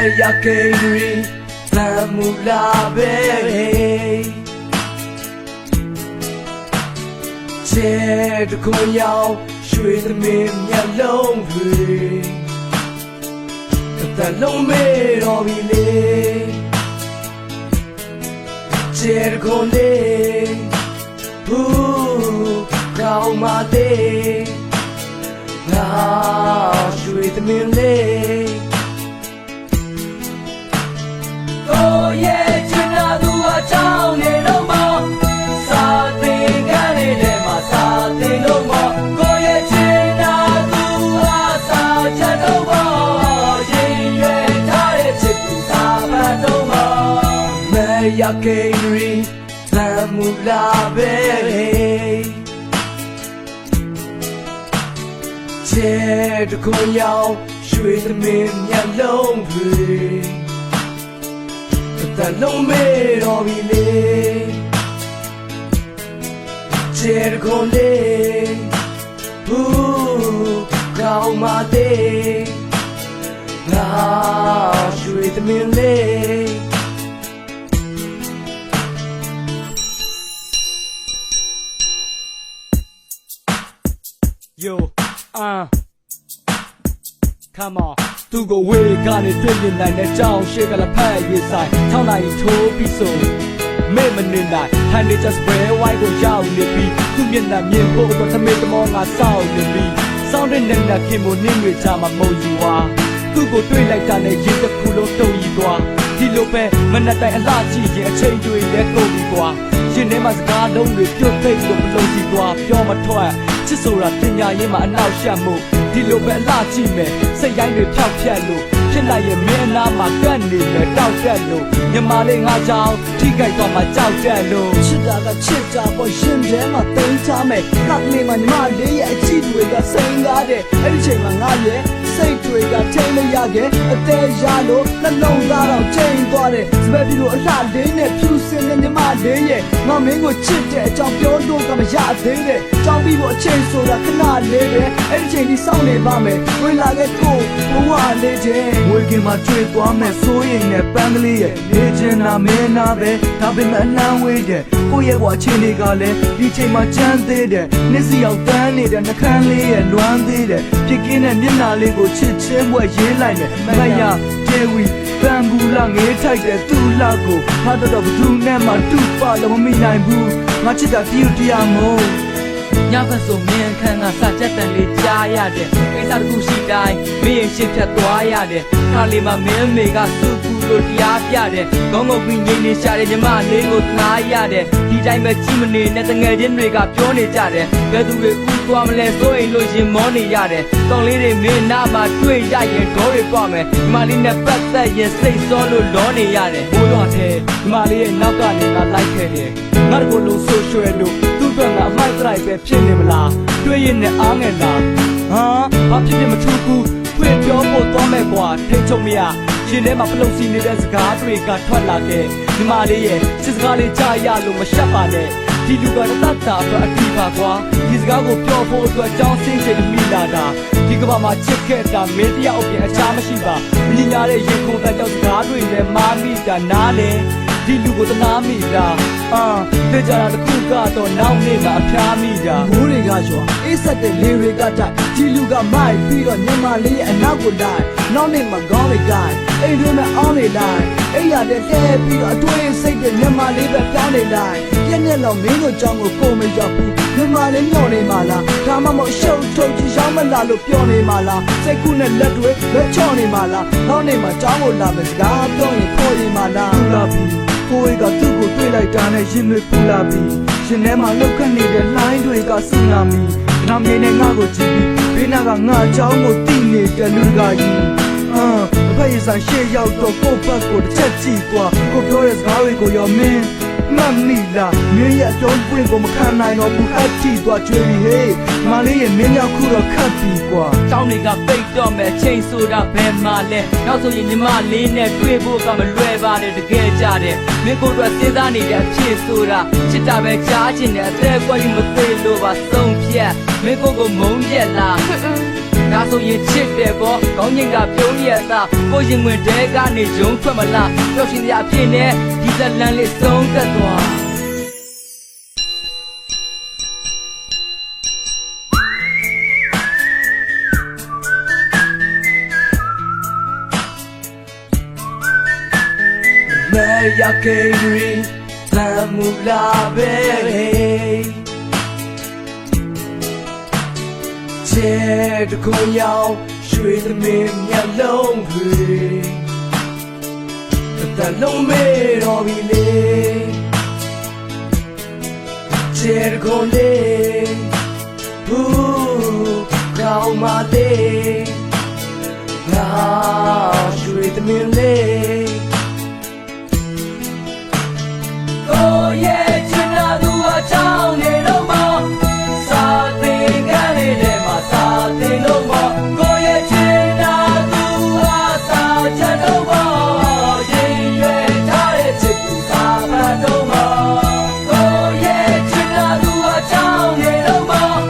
ya kiri Lamula bere Che de con yao Shui de mim ya long hui Ta long me ro bi le Che de con le Hu Kao ma le Na Shui de mim le Oh yeah, China do a town in no more. Something can it in my something no more. Oh yeah, China do a such no more. She ain't tired to do something no more. Maya Kiri, Lamula Berry. Che de con yao, shui de min ya long hui. Ta long me ro bi le Che de con le Hu Kao ma te Na Shui de min le Yo Come on သူ့ကိုဝေကနေတွေ့မြင်နိုင်တဲ့ကြောင်းရှေ့ကလည်းဖက်ရေးဆိုင်ထောင်းနိုင်ထိုးပြီးဆိုမေ့မနေနိုင်ဟန်နေ just way why ကိုရောက်နေပြီသူ့မျက်နှာမြင်ဖို့အတွက်သမေတမောငါစောင့်နေပြီစောင့်တဲ့နဲ့ခင်မို့နင်းတွေချမှာမုံယူွာသူ့ကိုတွေ့လိုက်တာနဲ့ရေတစ်ခုလုံးတုံရီသွားဒီလိုပဲမနက်တိုင်းအလှကြည့်ရင်အချိန်တွေလည်းကုန်ပြီကွာရှင်ထဲမှာစကားလုံးတွေပြုတ်သိပ်လို့မလုံးကြည့်သွားပြောမထွက်ချစ်ဆိုတာပညာရေးမှာအနောက်ရှက်မှုဒီလိုပဲအလှကြည့်မယ်စိတ်ရိုင်းတွေဖြောက်ဖြက်လို့ဖြစ်လိုက်ရင်မင်းအနာမှာကန့်နေမယ်တောက်တက်လို့မြမလေးငါကြောင်ထိခိုက်သွားမှကြောက်တက်လို့ချစ်တာကချစ်တာပေါ့ရှင်ထဲမှာတိမ်ချမယ်ကပ်လေးမှာညီမလေးရဲ့အချစ်တွေကစိန်ကားတဲ့အဲ့ဒီချိန်မှာငါရဲ့စိတ်တွေကထိမ့်မရခဲ့အသေးရလို့နှလုံးသားတော့ချိန်သွားတယ်စပယ်ပြီးလို့အလှလေးနဲ့ဖြူစင်တဲ့ညီမလေးရဲ့ငါမင်းကိုချစ်တဲ့အကြောင်းပြောလို့ကမရသေးတဲ့ကြောင်းပြီးဖို့အချိန်ဆိုတာခဏလေးပဲအဲ့ဒီချိန်ဒီစောင့်နေပါမယ်ဝင်လာခဲ့ကိုဘဝလေးချင်းဝေကင်မှာကျွေးသွားမယ်စိုးရိမ်နဲ့ပန်းကလေးရဲ့နေချင်တာမင်းနာပဲဒါပေမဲ့အနှမ်းဝေးတဲ့ကိုယ့်ရဲ့ဘဝချင်းတွေကလည်းဒီချိန်မှာချမ်းသေးတယ်နှစ်စီအောင်တန်းနေတဲ့နှခမ်းလေးရဲ့လွမ်းသေးတယ်ဖြစ်ကင်းတဲ့မျက်နှာလေးကိုချစ်ချင်းဘွယ်ရေးလိုက်မယ်မရကျေဝီပန်ဘူးလာငေးထိုက်တဲ့သူ့လောက်ကိုဖတ်တော့ဘသူနဲ့မှတူပါလို့မမိနိုင်ဘူးငါချစ်တာတီးတီးရမို့ညဘက်ဆိုမင်းခန်းကစကြက်တန်လေးကြားရတဲ့ကိစ္စတစ်ခုရှိတိုင်းမင်းရှင်းဖြတ်သွားရတယ်ခါလေးမှာမင်းမေကစုကူလို့တရားပြတဲ့ခေါင်းငုတ်ပြီးငိမ့်နေရှာတဲ့ညီမလေးကိုသနာရတယ်ဒီတိုင်းပဲကြည့်မနေနဲ့တငယ်ချင်းတွေကပြောနေကြတယ်ဘယ်သူတွေဥသွားမလဲစိုးအိမ်လို့ရင်မောနေရတယ်ကောင်းလေးတွေမင်းနာမှာတွေ့ရရင်ဒေါ်တွေပွားမယ်ညီမလေးနဲ့ပတ်သက်ရင်စိတ်စောလို့လောနေရတယ်ဘိုးရွာထဲညီမလေးရဲ့နောက်ကနေငါလိုက်ခဲ့တယ်ငါတို့လိုဆိုရွှဲလို့သူ့အတွက်ငါအမိုက်တိုင်းပဲဖြစ်နေမလားတွေ့ရင်နဲ့အားငယ်လားဘာဖြစ်မထူးဘူးဖွင့်ပြောဖို့သွားမဲ့ကွာထိတ်ချုံမရရှင်ထဲမှာပလုံစီနေတဲ့စကားတွေကထွက်လာခဲ့ညီမလေးရဲ့စစ်စကားလေးကြားရလို့မရှက်ပါနဲ့ဒီလူကတတ်တာအတွက်အထီးပါကွာဒီစကားကိုပြောဖို့အတွက်ကြောင်းစင်းချိန်မိလာတာဒီကဘာမှာချစ်ခဲ့တာမင်းတရားအပြင်အခြားမရှိပါမညာတဲ့ရေခုံတဲ့ကြောက်စကားတွေနဲ့မာမိတာနားလေဒီလူကိုတနာမိတာသိကြတာတခုကတော့နောက်နေ့မှာအဖျားမိတာမိုးတွေကရွာအေးဆက်တဲ့လေတွေကတိုက်ဒီလူကမိုက်ပြီးတော့ညမလေးရဲ့အနောက်ကိုလိုက်နောက်နေ့မှာခေါင်းတွေကအိမ်တွင်းမှာအောင်းနေလိုက်အိမ်ရတဲ့တဲပြီးတော့အတွင်းစိတ်တဲ့ညမလေးပဲပြောင်းနေလိုက်ပြည့်ညက်လောက်မင်းတို့ကြောင့်ကိုမရောက်ဘူးညမလေးညော့နေမှာလားဒါမှမဟုတ်ရှုပ်ထုတ်ကြည့်ရောက်မလားလို့ပြောနေမှာလားစိတ်ကူးနဲ့လက်တွေလက်ချော့နေမှာလားနောက်နေ့မှာကြောင်းကိုလာမယ်စကားပြောရင်ခေါ်နေမှာလားဘူးလားပြီကိုယ်ကသူ့ကိုတွေ့လိုက်တာနဲ့ရင်တွေပူလာပြီရှင်ထဲမှာလှုပ်ခတ်နေတဲ့လှိုင်းတွေကဆူနာမီခဏမြေနဲ့ငါ့ကိုကြည့်ပြီးဘေးနာကငါအချောင်းကိုတိနေတဲ့လူကကြီးအဖေးဆိုင်ရှေ့ရောက်တော့ကိုယ့်ဘက်ကိုတစ်ချက်ကြည့်သွားကိုပြောတဲ့စကားတွေကိုရောမင်းမှတ်မိလားမင်းရဲ့အကျုံးပွင့်ကိုမခံနိုင်တော့ဘူးအထီသွားကျွေးပြီးဟေးမလေးရဲ့မင်းရောက်ခုတော့ခတ်ပြီကွာတောင်းတွေကပိတ်တော့မယ်ချိန်ဆိုတာဘယ်မှာလဲနောက်ဆိုရင်ညီမလေးနဲ့တွေ့ဖို့ကမလွယ်ပါနဲ့တကယ်ကြတယ်မင်းကိုယ်တော့စဉ်းစားနေတဲ့အဖြစ်ဆိုတာချစ်တာပဲကြားချင်တယ်အသက်ကွက်ကြီးမသေးလို့ပါဆုံးဖြတ်မင်းကိုယ်ကိုမုန်းရက်လား ဒါဆိုရင်ချစ်တယ်ပေါ့ကောင်းငင်ကပြုံးရတာကိုရင်ဝင်တဲကနေရုံးထွက်မလားပျော်ရွှင်စရာဖြစ်နေဒီဇလန်လေးဆုံးသက်သွားYa que la mula bere che de ko yao shui de me mya long hui ta long me ro bi le che de ko le bu kao ma le na shui de me le Down in the mall, something got it in my something no more. Go ye china do us out no more. Ye tired to do something no more. Go ye china do us down in the mall,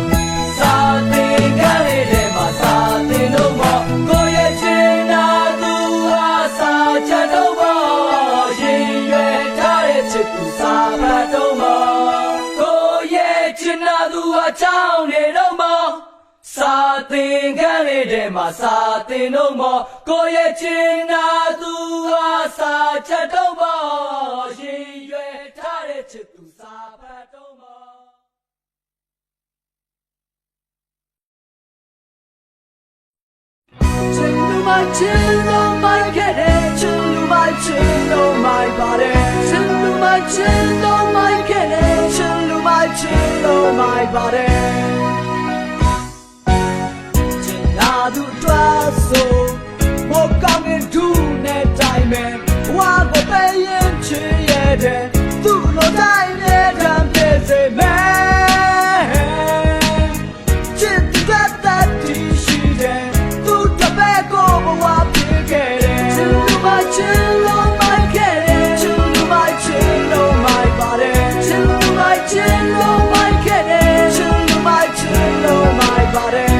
something got it in my something no more. Go ye china do us out no more. Ye tired to do something no more.ကြောင်းနေတော့မစာသင်ခန်းလေးထဲမှာစာသင်တော့မကိုရဲ့ချင်နာသူအားစာချက်တော့မရင်ရွယ်ထားတဲ့ချစ်သူစာဖတ်တော့မချင်လူမချင်လို့မိုက်ခဲ့တယ်ချင်လူမချင်လို့မိုက်ပါတယ်ချင်လူမချင်လို့မိုက်ခဲ့တယ်ချင်လူမချင်လို့မိုက်ပါတယ်ချင်လာသူတွေ့ဆိုဘောကောင်းတဲ့ဒူနဲ့တိုင်းမဲ့ဝါကိုပဲရင်ချင်ရတဲ့သူ့လိုတိုင်းနဲ့တမ်းပြည့်စေမဲ့ချစ်တဲ့တဲ့တီရှိတဲ့သူ့တပည့်ကိုဘဝပြခဲ့တယ်ချင်လူမချင်လို့မိုက်ခဲ့တယ်ချင်လူမချင်လို့မိုက်ပါတယ်ချင်လူမချင်လို့မိုက်ခဲ့တယ်ချင်လူမချင်လို့မိုက်ပါတယ်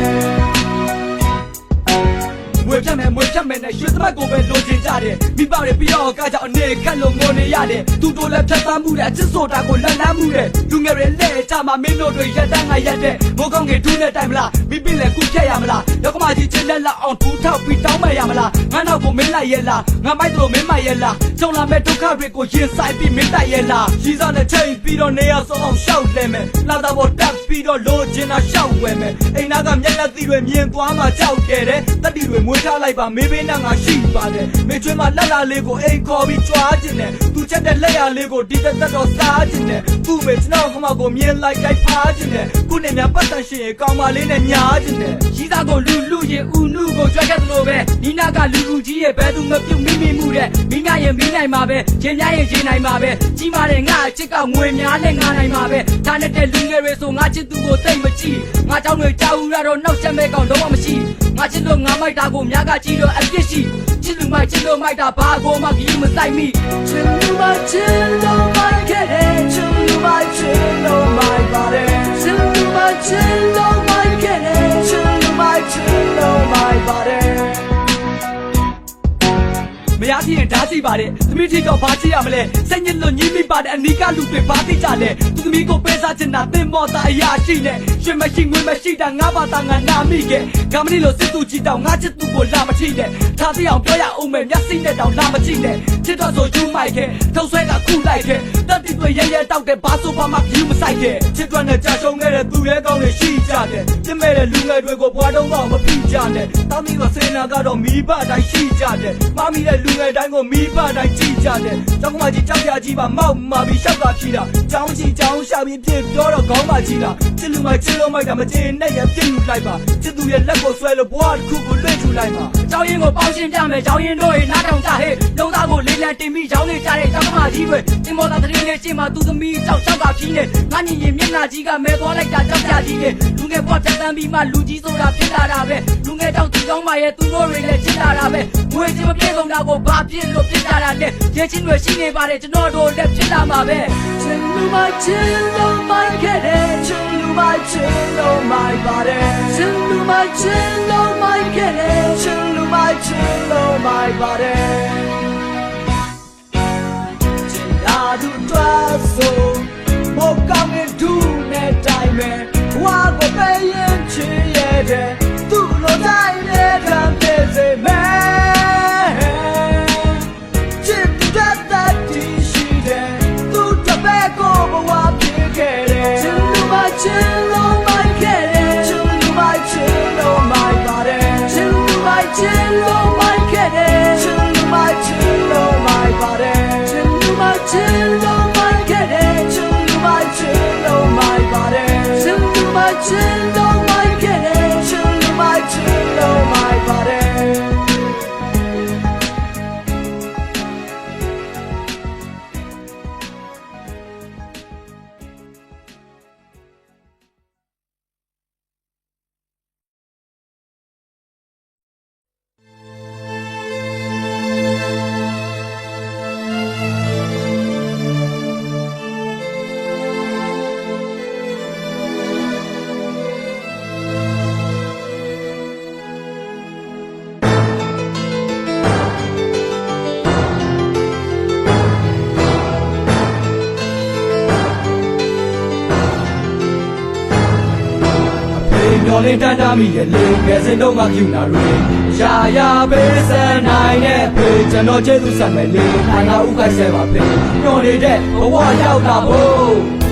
မွေဖြတ်မယ်နဲ့ရွှေသမတ်ကိုပဲလိုချင်ကြတယ်မိဘတွေပြီးတော့ကကြောင်အနေခက်လို့ငိုနေရတယ်သူတို့လည်းဖြတ်သန်းမှုတဲ့အချစ်ဆိုတာကိုလက်လန်းမှုတဲ့လူငယ်တွေလက်ကြမှာမင်းတို့တွေရက်တန်းငါရက်တဲ့မိုးကောင်းငယ်ထူးနဲ့တိုင်မလားမိပင်လည်းခုဖြတ်ရမလားရောက်ကမကြီးချင်းလက်လက်အောင်ထူထောက်ပြီးတောင်းမရမလားငါနောက်ကိုမင်းလိုက်ရဲ့လားငါမိုက်တို့မင်းမိုက်ရဲ့လားကြုံလာမဲ့ဒုက္ခတွေကိုရင်ဆိုင်ပြီးမင်းတိုက်ရဲ့လားရီစားနဲ့ချိန်ပြီးတော့နေရဆုံးအောင်ရှောက်လဲမယ်လာတာပေါ်တက်ပြီးတော့လိုချင်တာရှောက်ဝဲမယ်အိမ်သားကမျက်လက်သီးတွေမြင်သွားမှကြောက်တယ်တဲ့တက်တီတွေမွေးထားလိုက်ပါမေးပေးနဲ့ငါရှိပါတယ်မေချွေးမှာလက်လာလေးကိုအိမ်ခေါ်ပြီးကြွားခြင်းနဲ့သူချက်တဲ့လက်ရလေးကိုဒီသက်တော့စားခြင်းနဲ့သူ့မေကျွန်တော်ခမကိုမြင်လိုက်တိုင်းဖားခြင်းနဲ့ခုနေများပတ်သက်ရှင်ကောင်းမလေးနဲ့ညားခြင်းနဲ့ရီသားကိုလူရင်ဦးနုကိုကြွက်ခဲ့သလိုပဲဒီနာကလူကြီးရဲ့ဘဲသူမပြုတ်မိမှုတဲ့မိမရင်မိနိုင်မှာပဲချင်းများရင်ချင်းနိုင်မှာပဲကြီးမာတဲ့ငါအချစ်ကငွေများနဲ့ငါနိုင်မှာပဲဒါနဲ့တဲ့လူငယ်တွေဆိုငါချစ်သူကိုသိမ့်မကြည့်ငါเจ้าတွေကြောက်ရတော့နှောက်ချက်မဲ့ကောင်လုံးဝမရှိငါချစ်လို့ငါမိုက်တာကိုများကကြည့်တော့အပြစ်ရှိချစ်လို့မိုက်တာဘာကိုမှကြီးမဆိုင်မိချစ်လို့မိုက်ခဲ့တယ်ချစ်လို့မိုက်ပါတယ်ချစ်လို့မိုက်ခဲ့တယ်ချစ်လို့မိုက်ပါတယ်မရသေးရင်ဓာတ်ကြည့်ပါတယ်သမီးထီတော့ဘာကြည့်ရမလဲစိတ်ညစ်လို့ညှိမိပါတဲ့အနီးကလူတွေဘာသိကြလဲသူသမီးကိုပဲစားချင်တာသင်မော်တာအရာရှိနဲ့ရွှေမရှိငွေမရှိတာငါဘာသာငါနာမိခဲ့ကမ္မနီလိုစစ်သူကြီးတောင်ငါချစ်သူကိုလာမထိနဲ့ထားသိအောင်ပြောရအောင်မယ်မျက်စိနဲ့တောင်လာမကြည့်နဲ့ချစ်တော့ဆိုယူမိုက်ခဲ့ထုံဆွဲကခုလိုက်ခဲ့တက်တီတွေရဲတောက်တဲ့ဘာဆိုဘာမှဖြူမဆိုင်ခဲ့ချစ်တွန်းနဲ့ကြာရှုံးခဲ့တဲ့သူရဲကောင်းတွေရှိကြတယ်ပြစ်မဲ့တဲ့လူငယ်တွေကိုဘွားတုံးတော့မဖိကြနဲ့တောင်းမီကစေနာကတော့မိဘတိုင်းရှိကြတယ်မမီတဲ့လူငယ်တိုင်းကိုမိဘတိုင်းကြည့်ကြတယ်ကျောင်းမကြီးကြောက်ရကြီးပါမောက်မာပြီးရှောက်ကဖြီးတာကျောင်းကြီးကျောင်းရှာပြီးပြစ်ပြောတော့ခေါင်းမကြီးတာချစ်လူမချစ်လို့မိုက်တာမချင်နဲ့ရပြစ်ယူလိုက်ပါချစ်သူရဲ့လက်ကိုဆွဲလို့ဘွားတစ်ခုကိုလွှဲထူလိုက်ပါကျောင်းရင်ကိုပေါင်းရှင်းပြမယ်ကျောင်းရင်တို့ရဲ့နားထောင်ကြဟဲ့လုံးသားကိုလေးလံတင်ပြီးကျောင်းနေကြတဲ့ကျောင်းမကြီးတွေတင်မော်တာတရင်လေးရှင်းမှာသူသမီးကြောက်ရှောက်ကဖြီးနေငါညီရင်မျက်နှာကြီးကမဲသွားလိုက်တာကြောက်ကြကြီးနေလူငယ်ဘွားတက်တန်းပြီးမှလူကြီးဆိုတာဖြစ်လာတာပဲလူငယ်တောက်သူကောင်းပါရဲ့သူတို့တွေလည်းချစ်လာတာပဲငွေချင်းမပြေဆုံးတာကိုဘာဖြစ်လို့ဖြစ်ကြတာလဲရဲချင်းတွေရှိနေပါတယ်ကျွန်တော်တို့လည်းဖြစ်လာမှာပဲချင်လူမချင်လို့မိုက်ခဲ့တယ်ချင်လူမချင်လို့မိုက်ပါတယ်ချင်လူ my chill on my get chill on my body I do so more coming to that time walk away and chill do no time and busy man chip that t-shirt do tobacco what you get chill my get chill on my body chill on my get chill on my body chill on my get chill on my body chill on my get chill on my body Yole dada mi ye le ngeze no ma kyu na re ya ya be sa nai ne phe chan do che tu san me le nai ga u khai se ba phe nyo le de bwa yaw ta bo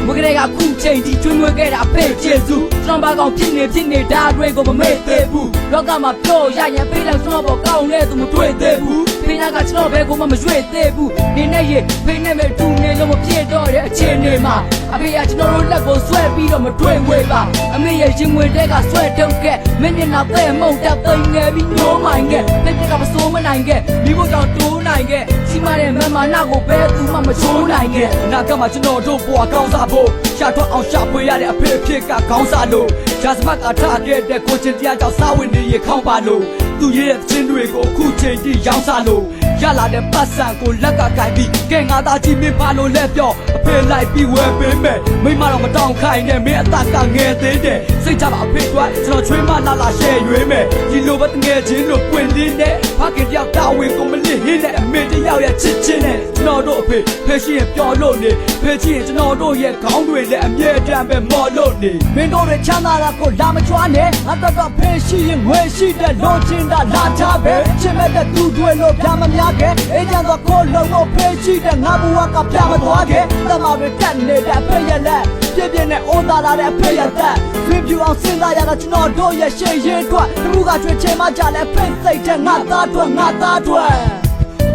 မကလေးကခုချိန်ဒီကျွန်းွယ်ခဲ့တာဖေ့ကျေစုကျွန်တော်ဘာကောင်ဖြစ်နေတာတွေကိုမမေ့သေးဘူးလောကမှာပြောရရင်ဖေးလောက်ကျွန်တော်ပေါ်ကောင်းလဲသူမတွေ့သေးဘူးဖေးနာကကျွန်တော်ဘဲကိုမှမရွေ့သေးဘူးနေနဲ့ရေဖေးနဲ့မဲ့တူနေလို့မဖြစ်တော့တဲ့အခြေအနေမှာအဖေကကျွန်တော်တို့လက်ကိုဆွဲပြီးတော့မတွေ့ဝေးပါအမေရဲ့ရင်ဝင်တဲ့ကဆွဲတုံးခဲ့မင်းမျက်နှာပဲ့မုံတက်သိမ်းနေပြီးညှိုးမိုင်ခဲ့ဖေးကမစိုးမနိုင်ခဲ့မိဖို့ကြောင့်တိုးနိုင်ခဲ့စီမတဲ့မမနာကိုပဲသူမှမချိုးနိုင်ခဲ့နာကမှကျွန်တော်တို့ဘွားကောင်းစားဖို့ရှာထွက်အောင်ရှာဖွေရတဲ့အဖေဖြစ်ကခေါင်းစားလို့ဂျာစမတ်ကထားခဲ့တဲ့ကိုချင်းတရားကြောင့်စားဝင်နေရခေါင်းပါလို့သူရဲ့ချင်းတွေကိုအခုချိန်ထိရောင်းစားလို့ရလာတဲ့ပတ်စံကိုလက်ကကင်ပြီးကဲငါသားကြီးမင်းပါလို့လက်ပြော့အဖေလိုက်ပြီးဝယ်ပေးမယ်မိမတော့မတောင်းခိုင်းနဲ့မင်းအတကငယ်သေးတယ်စိတ်ချပါအဖေတို့ကျွန်တော်ချွေးမလာလာရှဲရွေးမယ်ဒီလိုပဲငယ်ချင်းတို့ပွင့်လေးနဲ့ဖခင်တယောက်တာဝန်ကိုမလစ်ဟင်းနဲ့အမေတယောက်ရဲ့ချစ်ချင်းနဲ့ကျွန်တော်တို့အဖေဖေရှိရင်ပျော်လို့နေဖေချင်ရင်ကျွန်တော်တို့ရဲ့ခေါင်းတွေလည်းအမြဲတမ်းပဲမော်လို့နေမင်းတို့ရဲ့ချမ်းသာတာကိုလာမချွားနဲ့ငါတော့ဖေရှိရင်ငွေရှိတဲ့လိုချင်တာလာထားပဲချစ်မဲ့တဲ့သူတွေလို့ပြမများခဲ့အေးချမ်းသောကိုလုံးကိုဖေရှိတဲ့ငါဘဝကပြမသွားခဲ့တမတွေတက်နေတဲ့ဖေရလက်ပြည့်ပြည့်နဲ့အိုးသားလာတဲ့ဖေရသက်သွေးပြူအောင်စဉ်းစားရတာကျွန်တော်တို့ရဲ့ရှေ့ရင်ထွက်တမှုကချွေချင်မှကြလဲဖိတ်စိတ်တဲ့ငါသားတွေ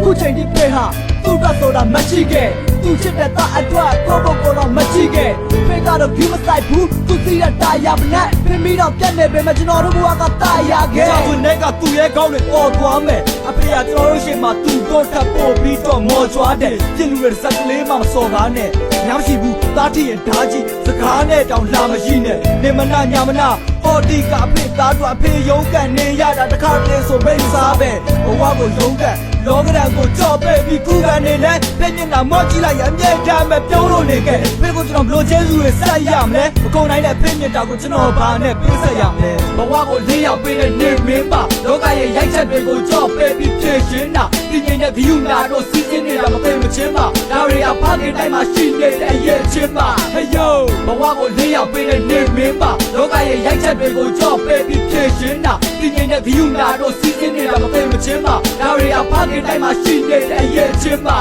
ခုချိန်ဒီဖေဟာသူ့ကဆိုတာမရှိခဲ့သူချစ်တဲ့သားအတွက်ကိုဘကိုတော့မရှိခဲ့ဖေကတော့ဘူးမဆိုင်ဘူးသူသိတဲ့တာယာမနဲ့ပြင်းပြီးတော့ပြတ်နေပေမဲ့ကျွန်တော်တို့ဘဝကတာယာခဲ့ကျွန်တော်နဲ့ကသူ့ရဲ့ကောင်းတွေအော်သွားမယ်အဖေကကျွန်တော်တို့ရှေ့မှာသူ့တို့ထပ်ပို့ပြီးတော့မော်ကြွားတယ်ပြင်းလူရဲ့စက်ကလေးမှမစော်ကားနဲ့ညမရှိဘူးသားထီရင်ဓာကြီးစကားနဲ့တောင်လာမရှိနဲ့နေမနာညာမနာအော်ဒီကအဖေသားတို့အဖေရုံးကန်နေရတာတခါတည်းဆိုမိတ်စားပဲဘဝကိုရုံးကန်လောကဓာတ်ကိုကြော်ပဲပြီးခုခံနေလဲပြင်းနေတာမော့ကြည့်လိုက်ရအမြဲတမ်းပဲပြုံးလို့နေခဲ့ဖေကိုကျွန်တော်ဘလို့ကျေးဇူးတွေဆက်ရမလဲမကုန်နိုင်တဲ့ပြင်းနေတာကိုကျွန်တော်ဘာနဲ့ပြည့်ဆက်ရမလဲဘဝကိုလေးရောက်ပေးတဲ့နေမင်းပါလောကရဲ့ရိုက်ချက်တွေကိုကြော်ပဲပြီးဖြည့်ရှင်းတာဒီငိမ့်တဲ့ဂယုနာတို့စီးစင်းနေတာမသိမချင်းပါဒါရီယာဖခင်တိုင်းမှာရှိနေတဲ့အရေးချင်းပါဟေးယိုဘဝကိုလေးရောက်ပေးတဲ့နေမင်းပါလောကရဲ့ရိုက်ချက်တွေကိုကြော်ပဲပြီးဖြည့်ရှင်းတာဒီငိမ့်တဲ့ဂယုနာတို့စီးစင်းနေတာမသိမချင်းပါဒါရီယာဖခင်တိုင်းမှာရှိနေတဲ့အရေးချင်းပါ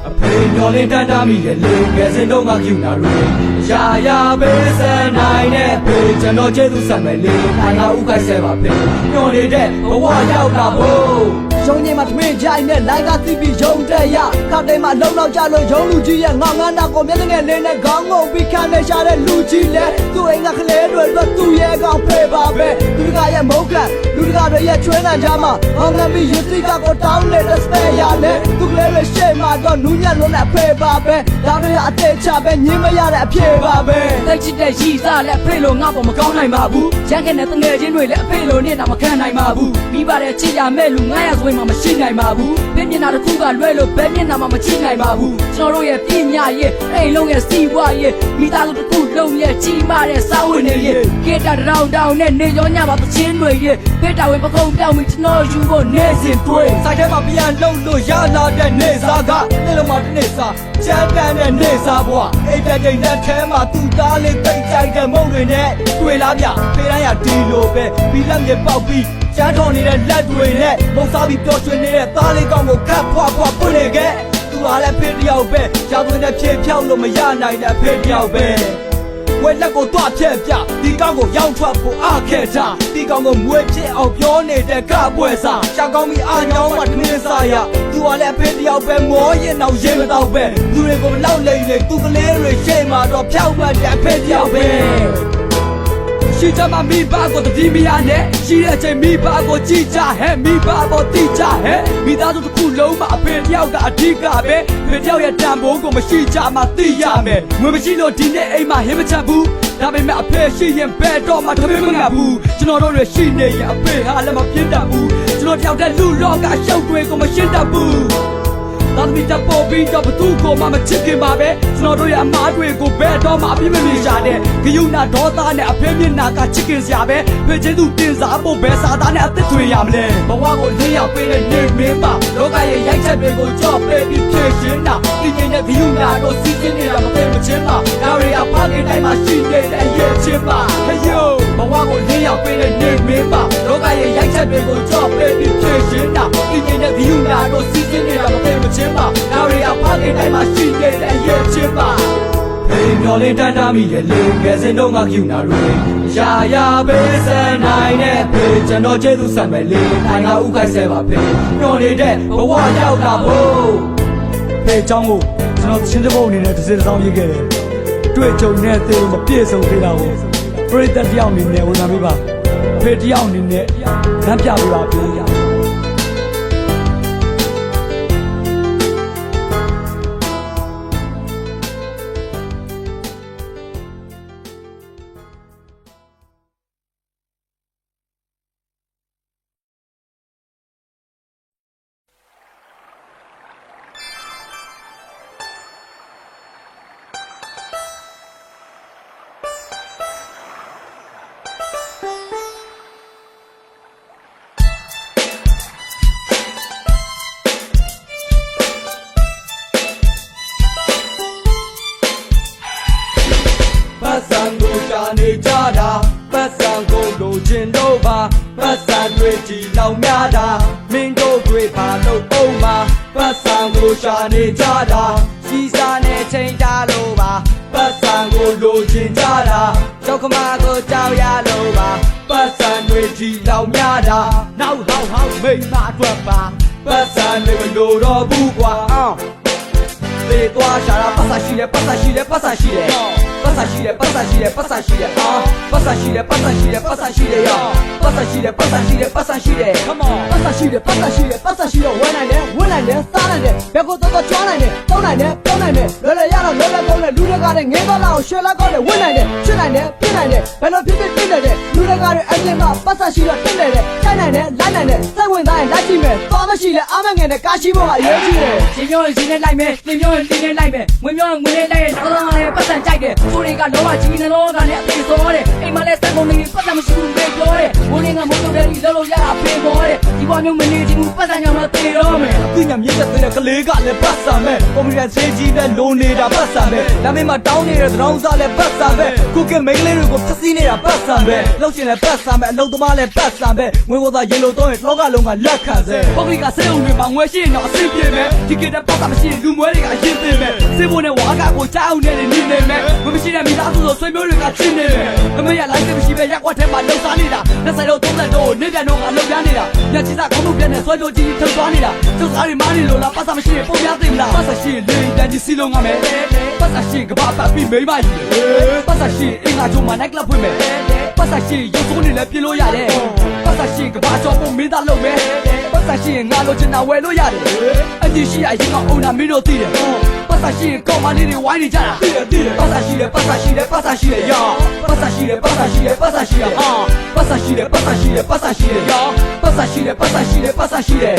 အဖေညော်လေးတန်းတားမိရဲ့လေငယ်စဉ်တော့ငါကျူနာရယ်ရာရာပေးစံနိုင်တဲ့ဖေကျွန်တော်ကျေးဇူးဆက်မယ်လေခိုင်ငါဥခိုက်ဆဲပါဖေညော်လေးတဲ့ဘဝရောက်တာဖို့ရုံးကြီးမှာထွေးကြိုင်နဲ့လိုက်ကသိပြီးရုံတဲ့ရခတ်တိုင်းမှာလုံလောက်ကြလို့ရုံးလူကြီးရဲ့ငေါငန်းတာကိုမျက်ငယ်လေးနဲ့ခေါင်းငုံပြီးခံနေရှာတဲ့လူကြီးလဲသူ့အိမ်ကကလေးတွေအတွက်သူ့ရဲ့ကောင်ဖေးပါပဲလူတကာရဲ့မုန်းကန်လူတကာတွေရဲ့ချွေးနှံကြမှာဟောင်းငန်းပြီးရစ်စီကကိုတောင်းနေတဲ့စပယ်ရလဲသူ့ကလေးတွေရှေ့မှာတော့နူးညံ့လို့နဲ့ဖေးပါပဲဒါတွေအသေးချပဲညင်းမရတဲ့အဖြစ်ပါပဲတိတ်ချစ်တဲ့ရီစားလက်ဖေးလို့ငါ့ပေါ်မကောင်းနိုင်ပါဘူးရန်ခဲ့တဲ့တငယ်ချင်းတွေလည်းအဖေးလို့နေတာမခံနိုင်ပါဘူးပြီးပါတဲ့ချစ်ရမဲ့လူ900ဆိုရင် မှာမရှိနိုင်ပါဘူးပြင်းနေတာတစ်ခုကလွဲလို့ဘယ်မျက်နှာမှမချိနိုင်ပါဘူးကျွန်တော်တို့ရဲ့ပညာရဲ့အိမ်လုံးရဲ့စီးပွားရဲ့မိသားစုတစ်ခုလုံးရဲ့ကြီးမားတဲ့စာဝင်တွေရဲ့ကေတာတောင်တောင်နဲ့နေရောညမှာသချင်းတွေရဲ့ဖေးတာဝင်ပကုံးပြောင်းပြီးကျွန်တော်ယူဖို့နေစဉ်တွေစိုက်ထဲမှာပြန်လုံးလို့ရလာတဲ့နေစားကနေ့လုံးမှာတစ်နေ့စားချမ်းတမ်းတဲ့နေစားဘွားအိတ်တဲ့လက်ထဲမှာသူ့သားလေးတိတ်ကြိုက်တဲ့မုံတွေနဲ့တွေ့လားဗျဖေးတိုင်းရဒီလိုပဲပြီးလက်မြေပေါက်ပြီးကျန်းတော်နေတဲ့လက်တွေနဲ့မုံစားပြီးပျော်ရွှင်နေတဲ့သားလေးကောင်းကိုခတ်ဖွာဖွာပွင့်နေခဲ့သူဟာလည်းဖေးတယောက်ပဲကြောက်သွင်းတဲ့ဖြည့်ဖြောက်လို့မရနိုင်တဲ့ဖေးတယောက်ပဲဝဲလက်ကိုတွားဖြက်ပြဒီကောင်းကိုရောက်ထွက်ဖို့အားခဲ့တာဒီကောင်းကိုမွေးဖြစ်အောင်ပြောနေတဲ့ကပွဲစားရှာကောင်းပြီးအာညောင်းမှတမင်းစားရသူဟာလည်းဖေးတယောက်ပဲမောရင်တော့ရေမတော့ပဲလူတွေကိုမလောက်လိမ့်လေသူကလေးတွေရှေ့မှာတော့ဖြောက်မှတ်တဲ့ဖေးတယောက်ပဲရှိချမမိဘကိုတတိမရနဲ့ရှိတဲ့အချိန်မိဘကိုကြည်ကြဟဲ့မိဘကိုတိကြဟဲ့မိသားစုတစ်ခုလုံးမှာအဖေတယောက်ကအဓိကပဲဖေတယောက်ရဲ့တန်ဖိုးကိုမရှိကြမှသိရမယ်ငွေမရှိလို့ဒီနေ့အိမ်မှာဟင်းမချဘူးဒါပေမဲ့အဖေရှိရင်ဘယ်တော့မှထမင်းမငတ်ဘူးကျွန်တော်တို့တွေရှိနေရင်အဖေဟာလည်းမပြတ်တတ်ဘူးကျွန်တော်တယောက်တည်းလူလောကရှုပ်တွေကိုမရှင်းတတ်ဘူး当你在波比到不渡过妈妈吃给妈呗，ကျွန်တော်တို့ရဲ့အမားတွေကိုဘယ်တော့မှအပြစ်မမြင်ကြတဲ့ဂယုဏဒေါသနဲ့အဖေမျက်နှာကချစ်ခင်စရာပဲဖေကျေးသူတင်စားဖို့ဘယ်စာသားနဲ့အသက်ထွေရမလဲဘဝကိုလင်းရောက်ပေးတဲ့နေမင်းပါလောကရဲ့ရိုက်ချက်တွေကိုကြော့ပေးပြီးဖြည့်ရှင်းတာဒီကျင်းတဲ့ဂယုဏတို့စီးစင်းနေတာမသိမချင်းပါဒါတွေကဖခင်တိုင်းမှာရှိနေတဲ့အရေးချင်းပါဟယိုဘဝကိုလင်းရောက်ပေးတဲ့နေမင်းပါလောကရဲ့ရိုက်ချက်တွေကိုကြော့ပေးပြီးဖြည့်ရှင်းတာဒီကျင်းတဲ့ဂယုဏတို့စီးစင်းနေတာမသိမချင်းပါဒါတွေကဖခင်တိုင်းမှာရှိနေတဲ့အရေးချင်းပါဖေးမျောလေးတန်းတာမိရဲ့လေငယ်စဉ်တော့ငါကျူနာတွေရာရာပေးစံနိုင်တဲ့ဖေးကျွန်တော်ကျေးဇူးဆံမဲ့လေနိုင်ကဥခိုက်ဆဲပါဖေးမျောနေတဲ့ဘဝရောက်လာဖို့ဖေးเจ้าကိုကျွန်တော်ချင်းတပုတ်အနေနဲ့တစ်စက်ဆောင်ရေးခဲ့တယ်တွေ့ကြုံနဲ့သေမပြည့်စုံသေးတာကိုပရိသတ်တယောက်အနေနဲ့ဝန်ခံပေးပါဖေးတယောက်အနေနဲ့လမ်းပြပေးပါဖေးပတ်စံကိုရှာနေကြတာပတ်စံကိုလိုချင်တော့ပါပတ်စံတွေကြည်လောင်များတာမင်းတို့တွေပါလို့အောင်ပါပတ်စံကိုရှာနေကြတာစီစားနဲ့ချိန်ကြလို့ပါပတ်စံကိုလိုချင်ကြတာကြောက်ခမကိုကြောက်ရလို့ပါပတ်စံတွေကြည်လောင်များတာနောက်ဟောင်းမိမအတွက်ပါပတ်စံတွေမလိုတော့ဘူးကွာသေသွားရှာတာပတ်စံရှိတယ်ပတ်စံရှိတယ်ပတ်စံရှိတယ်ပတ်စံရှိတယ်ပတ်စံရှိတယ်ပတ်စံရှိတယ်ပတ်စံရှိတယ်ပတ်စံရှိတယ်ပတ်စံရှိတယ်ယောပတ်စံရှိတယ်ပတ်စံရှိတယ်ပတ်စံရှိတယ် come on ပတ်စံရှိတယ်ပတ်စံရှိတယ်ပတ်စံရှိတော့ဝယ်နိုင်တယ်ဝယ်နိုင်တယ်စားနိုင်တယ်ဘယ်ကိုတော့ကျွမ်းနိုင်တယ်တောင်းနိုင်တယ်ပြောင်းနိုင်တယ်လွယ်လွယ်ရတော့လွယ်လွယ်ကောင်းတယ်လူတွေကလည်းငင်းသွားလောက်ရှယ်လာကောင်းတယ်ဝယ်နိုင်တယ်ချစ်နိုင်တယ်ပြည့်နိုင်တယ်ဘယ်လိုဖြစ်ဖြစ်ပြည့်နိုင်တယ်လူတွေကလည်းအပြင်မှာပတ်စံရှိတော့တက်တယ်ဆိုင်နိုင်တယ်လိုက်နိုင်တယ်စိတ်ဝင်သားရင်လိုက်ကြည့်မယ်သွားမရှိလဲအားမငယ်နဲ့ကားရှိဖို့ကအရေးကြီးတယ်ရှင်ပြောရင်ရှင်နဲ့လိုက်မယ်တင်ပြောရင်တင်နဲ့လိုက်မယ်ငွေပြောရင်ငွေနဲ့လိုက်ရင်တော်တော်လေးပတ်စံကြိုက်တယ်ကိုတွေကလောကကြီးနှလုံးသားနဲ့အသေးစောတယ်အိမ်မှာလဲစက်ကုန်နေပတ်စံမရှိဘူးပဲပြောတယ်ဘိုးလေးကမိုးတို့တဲ့ဒီလောလောရတာဖေးပေါ်တယ်ဒီဘွားမျိုးမနေချင်ဘူးပတ်စံကြောင့်တော့သေတော့မယ်သူညမြင့်တဲ့ကလေးကလည်းပတ်စံမဲ့ကွန်ပျူတာဆေးကြီးပဲလိုနေတာပတ်စံပဲဒါပေမဲ့တောင်းနေတဲ့သရောင်းစားလည်းပတ်စံပဲခုကမိန်းလေးတွေကိုဖျက်ဆီးနေတာပတ်စံပဲလှုပ်ရှင်လည်းပတ်စံပဲအလုပ်သမားလည်းပတ်စံပဲငွေဝသားရေလိုတော့ရင်လောကလုံးကလက်ခံစေပုဂ္ဂလိကစေုံတွေမှာငွေရှိရင်တော့အဆင်ပြေမယ်ဒီကိတဲ့ပတ်စံမရှိရင်လူမွဲတွေကအရင်သိမယ်စေဖို့နဲ့ဝါကကိုကြောက်နေတယ်နေနေမယ်မမရှိတဲ့မိသားစုဆိုဆွေမျိုးတွေကချင်းနေတယ်အမေရလိုက်တဲ့မရှိပဲရက်ွက်ထဲမှာလှုပ်ရှားနေတာ20တော့30တော့နေပြန်တော့အလုပ်ရနေတာညချစ်စားခေါင်းလို့ပြန်နေဆွဲကြိုကြီးထုတ်သွားနေတာကျုပ်စားတွေမားနေလို့လားပတ်စံမရှိရင်ပုံပြသိမလားပတ်စံရှိရင်လေတန်ကြီးစီလုံးငါမယ်ပတ်စံရှိကဘာပတ်ပြီးမိမယူပတ်စံရှိအင်္ဂါကျုံမှာနိုက်ကလပ်ဖွင့်မယ်ပတ်စံရှိရုပ်စိုးနေလည်းပြင်လို့ရတယ်ပတ်စံရှိကဘာကြောင့်ပုံမင်းသားလုပ်မယ်ပတ်စံရှိငါလိုချင်တာဝယ်လို့ရတယ်အကြီးရှိအရင်ကအုံနာမင်းတို့သိတယ်ပတ်စံရှိကောင်းမလေးတွေဝိုင်းနေကြတာသိတယ်ပတ်စံရှိတယ်ပတ်စံရှိတယ်ပတ်စံရှိတယ်ယာပတ်စံရှိတယ်ပတ်စံရှိတယ်ပတ်စံရှိတယ်ပတ်စံ စရှိတယ်ပတ်စရှိတယ်ပတ်စရှိတယ်ယောပတ်စရှိတယ်ပတ်စရှိတယ်ပတ်စရှိတယ်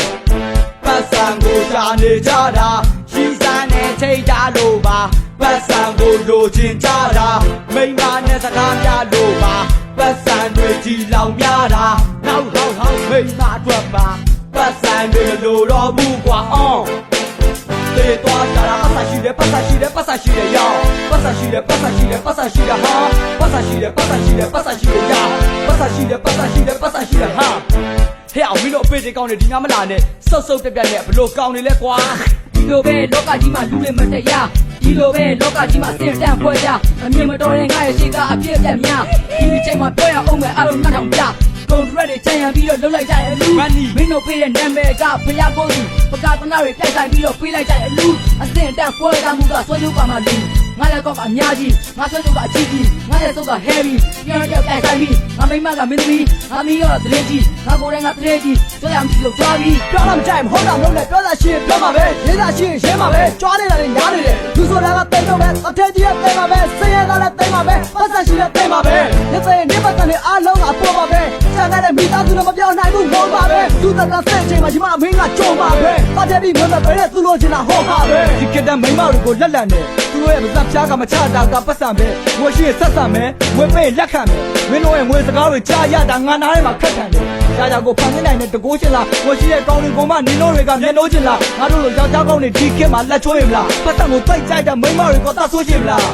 ပတ်စံကိုရှာနေကြတာရှိစမ်းနဲ့ထိတ်ကြလို့ပါပတ်စံကိုလိုချင်ကြတာမိန်းမနဲ့စကားများလို့ပါပတ်စံတွေကြီးလောင်များတာနောက်ဟောင်းဟောင်းမိန်းမအတွက်ပါပတ်စံတွေမလိုတော့ဘူးကွာတေးသွားကြတာပတ်စရှိတယ်ပတ်စရှိတယ်ပတ်စရှိတယ်ယောပတ်စရှိတယ်ပတ်စရှိတယ်ပတ်စရှိတယ်ဟာပတ်စရှိတယ်ပတ်စရှိတယ်ပတ်စရှိတယ်ယောပတ်စရှိတယ်ပတ်စရှိတယ်ပတ်စရှိတယ်ဟာဟဲ့အောင်မင်းတို့အဖေတွေကောင်းနေဒီငါမလာနဲ့စုပ်စုပ်ပြက်ပြက်နဲ့ဘလို့ကောင်းနေလဲကွာဒီလိုပဲလောကကြီးမှာလူတွေမတရားဒီလိုပဲလောကကြီးမှာစင်တန်းဖွဲ့ရအမြင်မတော်တဲ့ငါရဲ့ရှိကအပြည့်အပြက်များဒီချိန်မှာပြောရအောင်မယ်အားလုံးနှောက်ထောင်ပြကုန်ရက်တွေချန်ရန်ပြီးတော့လှုပ်လိုက်ကြရဲ့လူမင်းတို့ပေးတဲ့နာမည်ကဘုရားကိုယ်ပကာသနာတွေပြိုက်ဆိုင်ပြီးတော့ပေးလိုက်ကြရဲ့လူအစင်တန်းဖွဲ့ရမှုကဆွဲလို့ပါမှလူငါလည်းကောက်ကအများကြီးငါဆွဲလို့ကအကြီးကြီးငါလည်းစုပ်က heavy ပြောရတဲ့ပြိုက်ဆိုင်ပြီးငါမိမကမင်းသမီးငါမီးရောတရေကြီးငါကိုယ်တိုင်ကတရေကြီးဆွဲရမှုလို့ကြွားပြီးပြောတော့မကြိုက်မဟုတ်တော့လုံးနဲ့ပြောတာရှိရင်ပြောမှာပဲရေးတာရှိရင်ရေးမှာပဲကြွားနေတာလည်းညားနေတယ်သူဆိုတာကတိတ်တော့ပဲအထက်ကြီးကတိတ်မှာပဲဆင်းရဲကလည်းတိတ်မှာပဲပတ်သက်ရှိတဲ့တိတ်မှာပဲနေ့စဉ်နေ့ပတ်သက်နေအားလုံးကပေါ်ပါပဲကျန်တဲ့မိသားစုတော့မပြောနိုင်ဘူးဟုတ်ပါပဲသူတက်ကဆက်ချိန်မှာဒီမှာမင်းကကြုံပါပဲပတ်သက်ပြီးမမပဲသူလို့ချင်တာဟုတ်ပါပဲဒီကတဲ့မိန်းမတွေကိုလက်လက်နဲ့သူတို့ရဲ့မစပ်ဖြားကမချတာကပတ်စံပဲငွေရှိရင်ဆက်ဆံမယ်ငွေပေးလက်ခံမယ်မင်းတို့ရဲ့ငွေစကားတွေကြားရတာငါနားထဲမှာခက်ခံတယ်ရှားရှားကိုဖန်ဆင်းနိုင်တဲ့တကိုးရှင်လားငွေရှိတဲ့ကောင်းရင်ကုန်းမနင်းတို့တွေကမျက်နှိုးချင်လားငါတို့လိုယောက်ျားကောင်းတွေဒီခေတ်မှာလက်ချိုးရင်မလားပတ်စံကိုပိတ်ကြိုက်တဲ့မိန်းမတွေကတဆိုးချင်မလား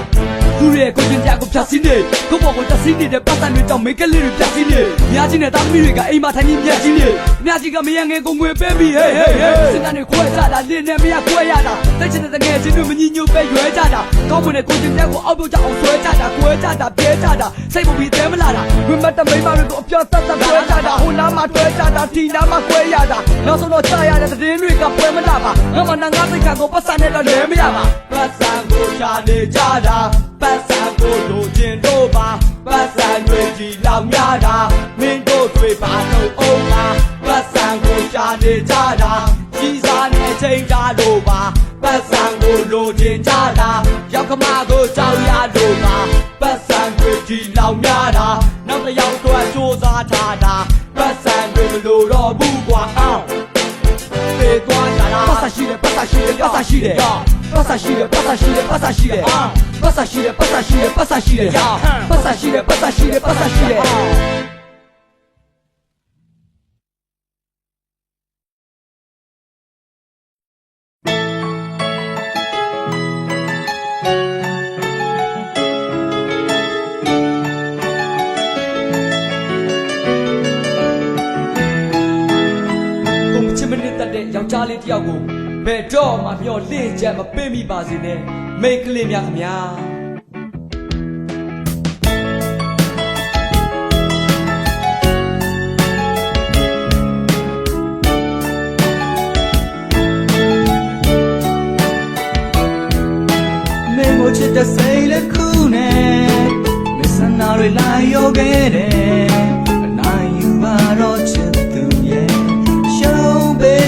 သူရဲ့ကိုချင်းကြကိုဖြတ်စည်းနေကိုပေါ်ကိုတက်စည်းနေတဲ့ပတ်စံတွေကြောင့်မိကလေးတွေဖြတ်စည်းနေမြားကြီးနဲ့တာသမီတွေကအိမ်မှာထိုင်နေမြက်ကြီးနေမြားကြီးကမရငယ်ကိုငွေပေးပြီးဟေးဟေးဟေးစင်ကနေခွဲကြတာလင်းနဲ့မရခွဲရတာတက်ချင်တဲ့ငယ်ချင်းတွေမညီညွတ်ပဲရွဲကြတာကောင်းမွန်တဲ့ကိုချင်းကြကိုအောက်ပြောကြအောင်ဆွဲကြတာခွဲကြတာပြဲကြတာစိတ်မပြီးသေးမလားဝင်းမတ်တမိမတွေကိုအပြောသက်သက်ခွဲကြတာဟိုနားမှာတွဲကြတာဒီနားမှာခွဲရတာနောက်ဆုံးတော့ကြားရတဲ့သတင်းတွေကပွဲမလာပါငါမနာငါစိတ်ကကိုပတ်စံနဲ့တော့လဲမရပါပတ်စံကိုရှာနေကြတာပတ်စံကိုလိုချင်တော့ပါပတ်စံတွေကြီးလောင်များတာမင်းတို့တွေပါတော့အောင်ပါပတ်စံကိုရှာနေကြတာကြီးစားနဲ့ချိန်ကြတော့ပါပတ်စံကိုလိုချင်ကြတာရောက်ကမကိုကြောက်ရလို့ပါပတ်စံတွေကြီးလောင်များတာနောက်တစ်ယောက်တော့စူးစားထားတာပတ်စံတွေမလိုတော့ဘူးကွာအောင်ပြေးသွားကြတာပတ်စံရှိတယ်ပတ်စံရှိတယ်ပတ်စံရှိတယ်ပတ်စံရှိတယ်ပတ်စံရှိတယ်ပတ်စံရှိတယ်ပတ်စံရှိတယ်ပတ်စံရှိတယ်ပတ်စံရှိတယ်ပတ်စံရှိတယ်ပတ်စံရှိတယ်ပတ်စံရှိတယ်ယောက်ျားလေးတယောက်ကိုဘယ်တော့မှမျောလင့်ချက်မပေးမိပါစေနဲ့မိန်းကလေးများခင်ဗျာမင်းကိုချစ်တဲ့စိတ်လေးခုနဲ့မစနာတွေလာရောခဲ့တယ်အနိုင်ယူပါတော့ချစ်သူရဲ့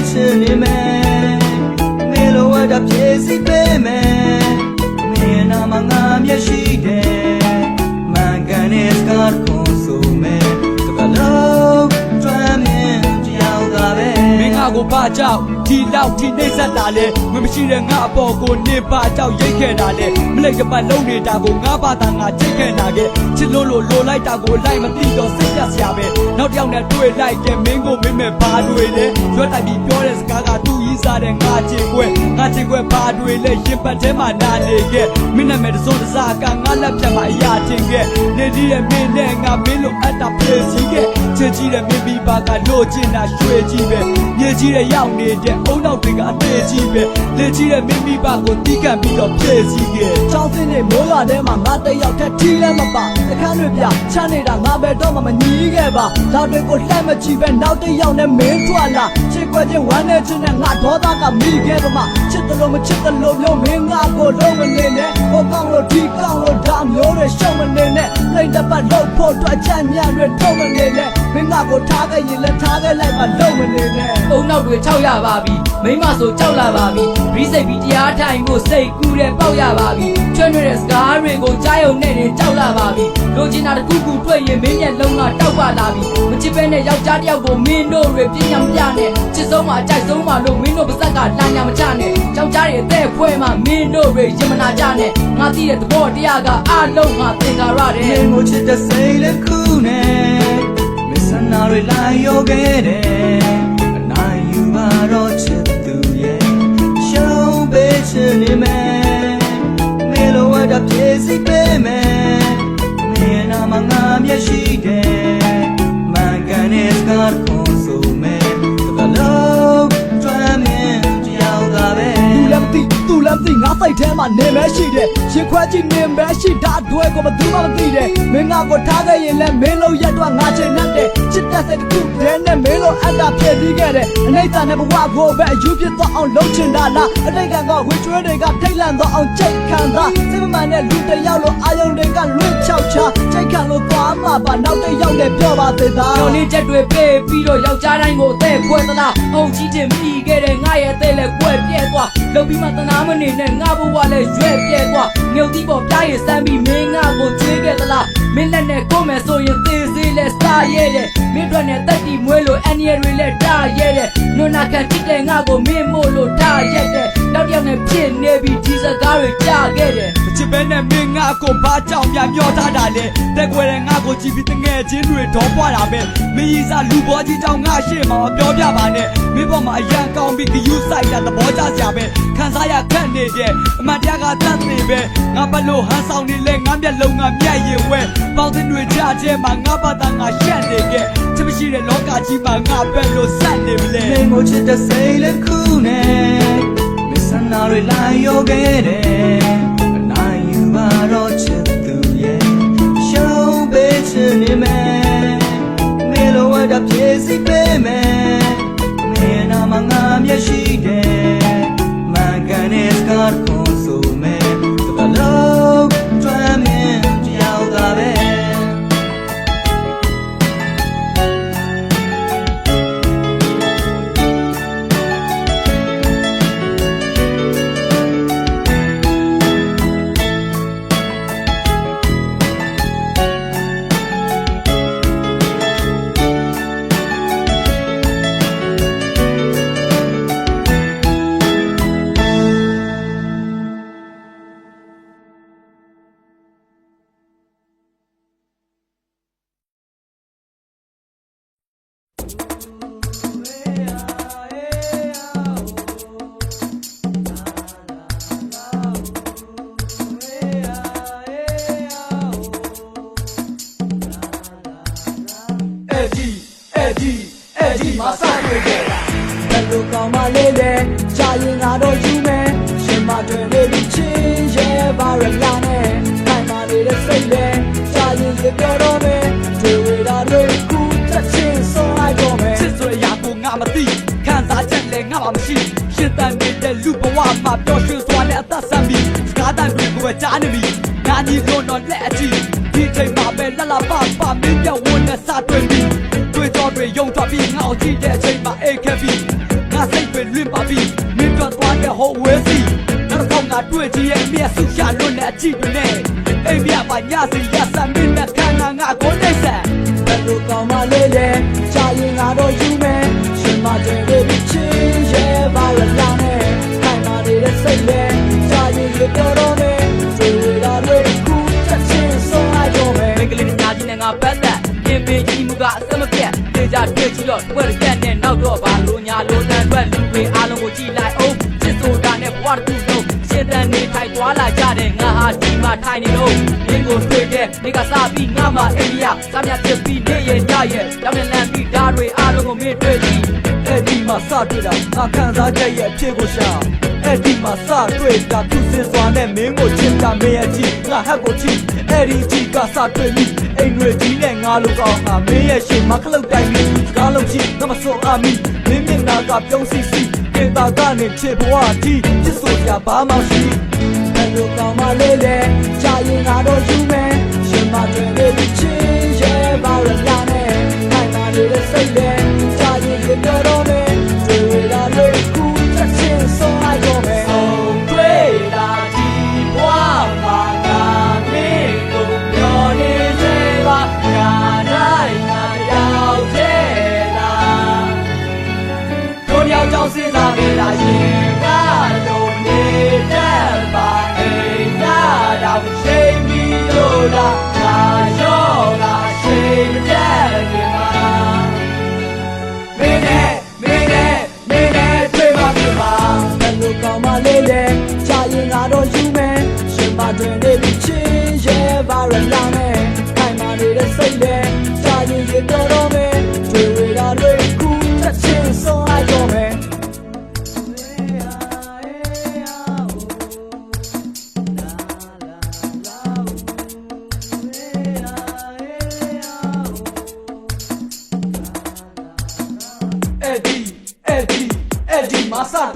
ချင်နေမယ်မင်းလိုဝတ်တာပြေစီပေးမယ်မင်းနာမငါမျက်ရှိတယ်မန်ကန်နဲ့စကားကိုဆိုမယ်တကလုံးတွမ်းမြင်ကြောက်တာပဲမင်းငါကိုပါကြောက်ဒီလောက်ဒီနှိမ့်ဆက်တာလေမမရှိတဲ့ငါအပေါ်ကိုနေပါကြောက်ရိတ်ခဲ့တာလေမလိုက်ကြပတ်လုံးနေတာကိုငါပါတာငါချိတ်ခဲ့တာကဲချစ်လို့လိုလိုက်တာကိုလိုက်မသိတော့စိတ်ပြစရာပဲနောက်တစ်ယောက်နဲ့တွေ့လိုက်တဲ့မင်းကိုမင်းမဲ့ဘာတွေလဲရွက်တိုက်ပြီးပြောတဲ့စကားကသူ့ရေးစားတဲ့ငါချစ်ခွဲဘာတွေလဲရင်ပတ်ထဲမှာနာနေခဲ့မင်းနဲ့မဲ့တစိုးတစားကငါလက်ပြတ်မှာအရာတင်ခဲ့နေကြီးရဲ့မင်းနဲ့ငါမင်းလိုအပ်တာပြေစီခဲ့ချစ်ကြီးတဲ့မင်းပြီးပါကလို့ချင်တာရွှေကြီးပဲမြေကြီးတဲ့ရောက်နေတဲ့ အုံနောက်တွေကအသေးကြီးပဲလေကြီးတဲ့မိမိပါကိုတီးကပ်ပြီးတော့ပြေးစီခဲ့ချောင်းစင်းနဲ့မိုးရွာထဲမှာငါတယောက်ထက်ထီးလည်းမပါအခန်းတွေပြချမ်းနေတာငါပဲတော့မှမညီခဲ့ပါဒါတွေကိုလှမ်းမကြည့်ပဲနောက်တစ်ယောက်နဲ့မင်းထွက်လာချစ်ခွက်ချင်းဝမ်းနဲ့ချင်းနဲ့ငါဒေါသကမိခဲ့တော့မှချစ်တယ်လို့မချစ်တယ်လို့မျိုးမင်းငါကိုလုံးမနေနဲ့ဟောကောင်းလို့ဒီကောင်းလို့ဒါမျိုးတွေရှုံးမနေနဲ့လိမ့်တပတ်လို့ဖို့အတွက်ချမ်းမြတ်တွေထုံးမနေနဲ့မ င်းငါကိုထားခဲ့ရင်လည်းထားခဲ့လိုက်မှလုံးမနေနဲ့အုံနောက်တွေ၆ရပါပြီမိမဆိုကြောက်လာပါပြီဘီးစိတ်ပြီးတရားထိုင်ဖို့စိတ်ကူးတဲ့ပေါက်ရပါပြီချွတ်နေတဲ့စကားတွေကိုကြားရုံနဲ့တင်ကြောက်လာပါပြီလိုချင်တာတစ်ခုခုတွေ့ရင်မင်းရဲ့လုံးကတောက်ပါလာပြီမချစ်ပဲနဲ့ယောက်ျားတစ်ယောက်ကိုမင်းတို့တွေပြင်းညံပြနဲ့ချစ်ဆုံးမှအကြိုက်ဆုံးမှလို့မင်းတို့ပါဇက်ကလာညာမချနဲ့ယောက်ျားတွေအသက်ဖွဲမှမင်းတို့တွေရင်မနာကြနဲ့ငါသိတဲ့သဘောတရားကအလုံးငါသင်္ကာရတယ်မင်းကိုချစ်တဲ့စိတ်လေးခုနဲ့မဆန္ဒတွေလိုက်ရောခဲ့တယ်အနိုင်ယူပါတော့ချစ်သူရဲ့ရှုံးပေးချင်နေမယ်မင်းလိုဝတ်တာပြေစီပေးမယ်မင်းနာမငါမျက်ရှိတယ်မန်ကန်နဲ့စကားကိုဆိုမယ်တလုံးတွမ်းမြင်ကြောက်တာပဲသူလည်းမသိငါစိတ်ထဲမှာနေမဲရှိတယ်ရင်ခွဲကြည့်နေမဲရှိတာတွေ့ကိုမသူမှမသိတယ်မင်းငါကိုထားခဲ့ရင်လည်းမင်းလုံးရက်တော့ငါချင်တတ်တယ်ချစ်တဲ့စိတ်တစ်ခုတည်းနဲ့မင်းလုံးအတာပြည့်ပြီးခဲ့တယ်အနိစ္စနဲ့ဘဝကိုပဲအယူပြတော့အောင်လုံးချင်တာလားအတိတ်ကဝေကျွေးတွေကထိတ်လန့်တော့အောင်ချိန်ခံတာစိတ်မမှန်တဲ့လူတစ်ယောက်လိုအာယုံတွေကလွင့်ချောက်ချချိန်ခံလို့သွားမှာပါနောက်တစ်ယောက်နဲ့ပြောပါသေးသားညလေးချက်တွေပေးပြီးတော့ယောက်ျားတိုင်းကိုအသက်ခွဲသလားအုံကြီးတင်ပြီးခဲ့တဲ့ငါရဲ့အသက်လည်းကွဲပြဲသွားလုပ်ပြီးမှတနာမနေနဲ့ငါဘဝလည်းရွဲ့ပြဲသွားမြုပ်သီးပေါ်ပြားရည်စမ်းပြီးမင်းငါကိုချွေးခဲ့သလားမင်းလက်နဲ့ကိုမယ်ဆိုရင်သေးသေးလဲစားရဲတယ်မင်းတို့နဲ့တက်တီမွေးလို့အန်ရတွေလည်းတားရဲတယ်နွနာခံချစ်တဲ့ငါကိုမင်းမို့လို့ထားရက်တယ်နောက်တစ်ယောက်နဲ့ဖြစ်နေပြီးဒီစကားတွေကြားခဲ့တယ်ချစ်ပဲနဲ့မင်းငါကိုဘာကြောင့်များပြောထားတာလဲတက်ွယ်တဲ့ငါကိုကြည့်ပြီးတငယ်ချင်းတွေတော့ပွားတာပဲမင်းကြီးစားလူဘောကြီးကြောင့်ငါရှေ့မှာပြောပြပါနဲ့မင်းပေါ်မှာအရန်ကောင်းပြီးဂယူးဆိုင်တာသဘောကျစရာပဲခံစားရခက်နေတယ်အမှန်တရားကတတ်နေပဲငါဘလို့ဟန်ဆောင်နေလဲငါမျက်လုံးကမြတ်ရင်ဝဲပေါင်းတဲ့တွေကြကျဲမှာငါဘာသာငါရှက်နေခဲ့ချစ်မရှိတဲ့လောကကြီးမှာငါပဲလို့စက်နေမလဲမင်းကိုချစ်တဲ့စိတ်လေးခုနဲ့မဆန္ဒတွေလိုက်ရောခဲ့တယ်အနိုင်ယူပါတော့ချစ်သူရဲ့ရှုံးပေးချင်နေမယ်မင်းလိုဝတ်တာပြေစီပေးမယ်မင်းနာမငါမျက်ရှိတယ်မန်ကန်နဲ့စကားကိုဆိုမယ်တလုံးတွမ်းမြင်ကြောက်တာပဲအဲ့ဒီမှာစတွေ့ခဲ့တာဘယ်လိုကောင်းမလေးလဲကြာရင်ငါတော့ယူမယ်ရှင်မတွင်လေးပြီးချင်းရဲပါရလာနဲ့ထိုင်မာနေတဲ့စိတ်လဲကြာရင်ရေပြောတော့မယ်တွေ့ရတာတွေခုချက်ချင်းဆုံးလိုက်တော့မယ်ချစ်ဆိုရကိုငါမသိခံစားချက်လဲငါမှမရှိရှင်တန်နေတဲ့လူဘဝမှာပျော်ရွှင်စွာနဲ့အသက်ဆက်ပြီးစကားတန်တွေကိုပဲကြားနေပြီငါညီလို့တော့လက်အကြည့်ဒီချိန်မှာပဲလှလှပပမင်းပြောင်းဝင်နဲ့စတွေ့ပြီတွေ့တော့တွေယုံသွားပြီးငါ့ကိုကြည့်တဲ့အချိန်မှာအိတ်ခက်ပြီးငါစိတ်တွေလွင့်ပါပြီးမင်းတို့သွားတဲ့ဟိုဝဲစီနောက်တော့ငါတွေ့ကြည့်ရဲ့မျက်စုရှာလွတ်တဲ့အကြည့်တွေနဲ့အိမ်မြပါညစီရစမင်းနဲ့ခန္ဓာငါကိုနေဆက်ဘယ်လိုကောင်းမလေးလဲကြာရင်ငါတော့ယူမယ်ရှင်မတဲ့လေးချင်းရဲပါရလာနဲ့ခိုင်မာနေတဲ့စိတ်လဲကြာရင်ရေပြောတော့မယ်တွေ့ရတာတွေခုချက်ချင်းဆုံးလိုက်တော့မယ်မိကလေးညာကြီးနဲ့ငါပတ်သက်ပြင်ပကြီးမှုကအစမပြတ်တေချာတွေ့ကြည့်တော့တွေ့ရက်နဲ့နောက်တော့ဘာလို့ညာလို့တန်ထွက်လူတွေအားလုံးကိုကြည့်လိုက်အောင်ချစ်ဆိုတာနဲ့ဘဝတစ်ခုလုံးရှင်းတန်နေထိုင်သွားလာကြတဲ့ငါဟာဒီမှာထိုင်နေလို့မင်းကိုတွေ့တဲ့နေကစားပြီးငါမှအိန္ဒိယစားမြတ်ဖြစ်ပြီးနေရကြရဲ့တောင်းနေလန်ပြီးဓာတ်တွေအားလုံးကိုမင်းတွေ့ပြီးအဲ့ဒီမှာစတွေ့တာငါခံစားချက်ရဲ့အဖြစ်ကိုရှာအဲ့ဒီမှာစတွေ့တာသူစင်စွာနဲ့မင်းကိုချစ်တာမင်းရဲ့ကြည့်ငါဟက်ကိုကြည့်အဲ့ဒီကြည့်ကစတွေ့ပြီးအိမ်တွေကြီးနဲ့ငါလိုကောင်းငါမင်းရဲ့ရှင်မခလုတ်တိုင်းပြီးစကားလုံးရှိငါမစောအမီမင်းမျက်နှာကပြုံးစီစီဒေတာကနေချစ်ဘဝကြီးချစ်ဆိုရဘာမှရှိဘယ်လိုကောင်းမလေးလဲကြာရင်ငါတော့ယူမယ်ရှင်မတွင်လေးချင်းရဲပါရလာနဲ့ထိုင်ပါနေ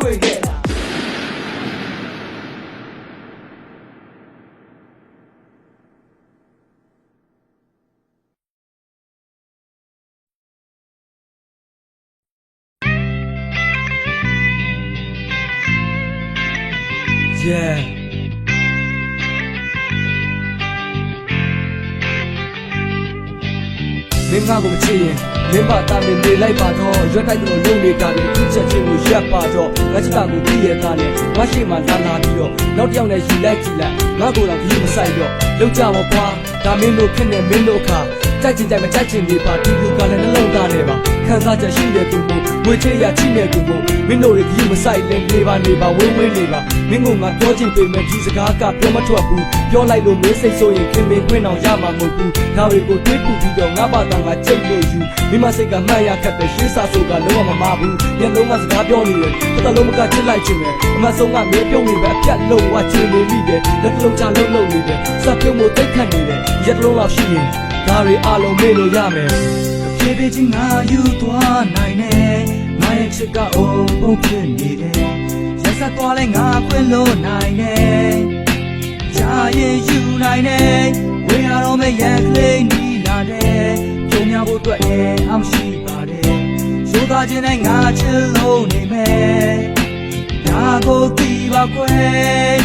တွေ့ခဲ့တာYeahမင်းငါကိုမချစ်ရင်မင်းပါတာမင်းနေလိုက်ပါတော့ရွက်တိုက်တော့လုံနေတာလေသူချက်ချင်းကိုရက်ပါတော့ငါချစ်တာကိုသိရတာနဲ့ငါရှိမှလာလာပြီးတော့နောက်တစ်ယောက်နဲ့ယူလိုက်ကြည့်လိုက်ငါကိုတော့ဒီမဆိုင်တော့လောက်ကြပါကွာဒါမင်းတို့ခက်နေမင်းတို့ခါကြိုက်ချင်ကြိုက်မကြိုက်ချင်နေပါဒီလူကလည်းနှလုံးသားနဲ့ပါခံစားချက်ရှိတဲ့သူကိုငွေချေရချိနေသူကိုမင်းတို့ဒီမဆိုင်လဲနေပါဝင်းနေပါမင်းကငါပြောချင်ပေမဲ့ဒီစကားကပြောမထွက်ဘူးပြောလိုက်လို့မင်းစိတ်ဆိုရင်ခင်မင်းခွင့်အောင်ရမှာမဟုတ်ဘူးဒါတွေကိုတွေးပူပြီးတော့ငါပါတာငါကြိတ်လို့ယူမိမစိတ်ကမှတ်ရခက်တယ်ရှေးစာဆိုကလုံးဝမမဘူးညလုံးကစကားပြောနေတယ်တစ်လုံးမကချစ်လိုက်ချင်တယ်အမဆုံးကမင်းပြုံးနေပဲအပြတ်လုံးဝချင်နေမိတယ်လက်လုံးချလုံးနေတယ်စပ်ပြုံးမို့တိတ်ခတ်နေတယ်ရက်လုံးလောက်ရှိရင်ဒါတွေအလုံးမေ့လို့ရမယ်ဖြည်းဖြည်းချင်းငါယူသွားနိုင်တယ်ငါရဲ့ချစ်ကအုံပုံဖြစ်နေတယ်ရက်ဆက်သွားလဲငါခွင့်လို့နိုင်တယ်ကြာရင်ယူနိုင်တယ်ဝေးရတော့မဲ့ရန်ကလေးနီးလာတယ်ကြုံရဖို့အတွက်ရဲ့အမရှိပါတယ်ရိုးသားခြင်းနဲ့ငါချစ်လို့နေမယ်ဒါကိုသိပါကွယ်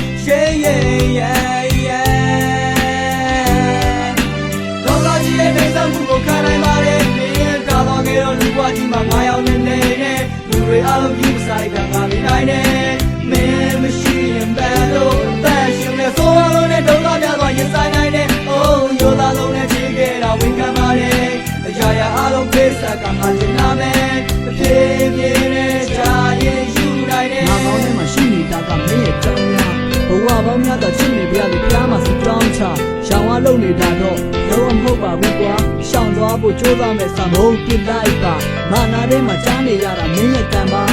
ရဲ့နေဆောင်မှုကိုခံနိုင်ပါတယ်မင်းတာတော့ကြတော့လူဘွားကြီးမှာငါရောက်နေနေတဲ့လူတွေအားလုံးကြီးမဆိုင်တာငါနေနိုင်တယ်မင်းမရှိရင်ဘယ်လိုအသက်ရှင်လဲဆိုးလုံးနဲ့ဒုက္ခများစွာရင်ဆိုင်နိုင်တယ်အိုးရိုးသားလုံးနဲ့ချေခဲ့တာဝန်ခံပါတယ်အရာရာအားလုံးပေးဆက်ကမှချင်နာမယ်တစ်ပြေးပြေးနဲ့ကြာရင်ယူနိုင်တယ်ငါကောင်းထဲမှာရှိနေတာကမင်းရဲ့ကြောင်းများဘဝပေါင်းများသောချစ်နေပြလို့ဖျားမှာစကြောင်းချရှောင်းဝါလုံးနေတာတော့လုံးဝမဟုတ်ပါဘူးကွာရှောင်းသွားဖို့ကြိုးစားမယ်စာမုံပြလိုက်ပါမာနာထဲမှာကြားနေရတာမင်းရဲ့ကံပါ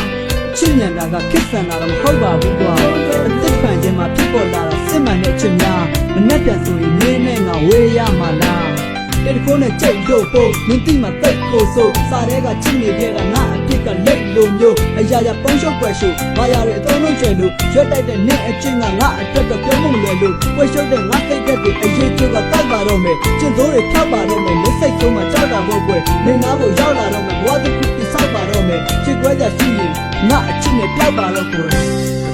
ချစ်ညံတာကခစ်ဆန်တာတော့မဟုတ်ပါဘူးကွာအသက်ခံခြင်းမှာဖြစ်ပေါ်လာတာစစ်မှန်တဲ့ချစ်များမနဲ့ပြန်ဆိုရင်မင်းနဲ့ငါဝေးရမှာလားတဲ့ကိုနဲ့ကြိတ်လို့ပို့မင်းတိမှာတိတ်ကိုဆိုစားတဲ့ကချစ်နေခဲ့တာငါအပြစ်ကလက်လိုမျိုးအရာရာပုံရှုပ်ွယ်ရှုဘာရတဲ့အသုံးလုံးကျွဲလို့ရွက်တိုက်တဲ့နဲ့အချင်းကငါအတွက်တော့ပြောမလွယ်လို့ွယ်ရှုပ်တဲ့ငါစိတ်သက်တွေအရေးကြီးကတောက်ပါတော့မယ်ကျင့်စိုးတွေဖြောက်ပါတော့မယ်လက်စိတ်ဆုံးမှာကြောက်တာပေါ့ကွယ်နေနာဖို့ရောက်လာတော့မယ်ဘဝတစ်ခုပြဆောက်ပါတော့မယ်ချစ်ခွဲကြရှိရင်ငါအချင်းနဲ့ပြောက်ပါတော့ကွယ်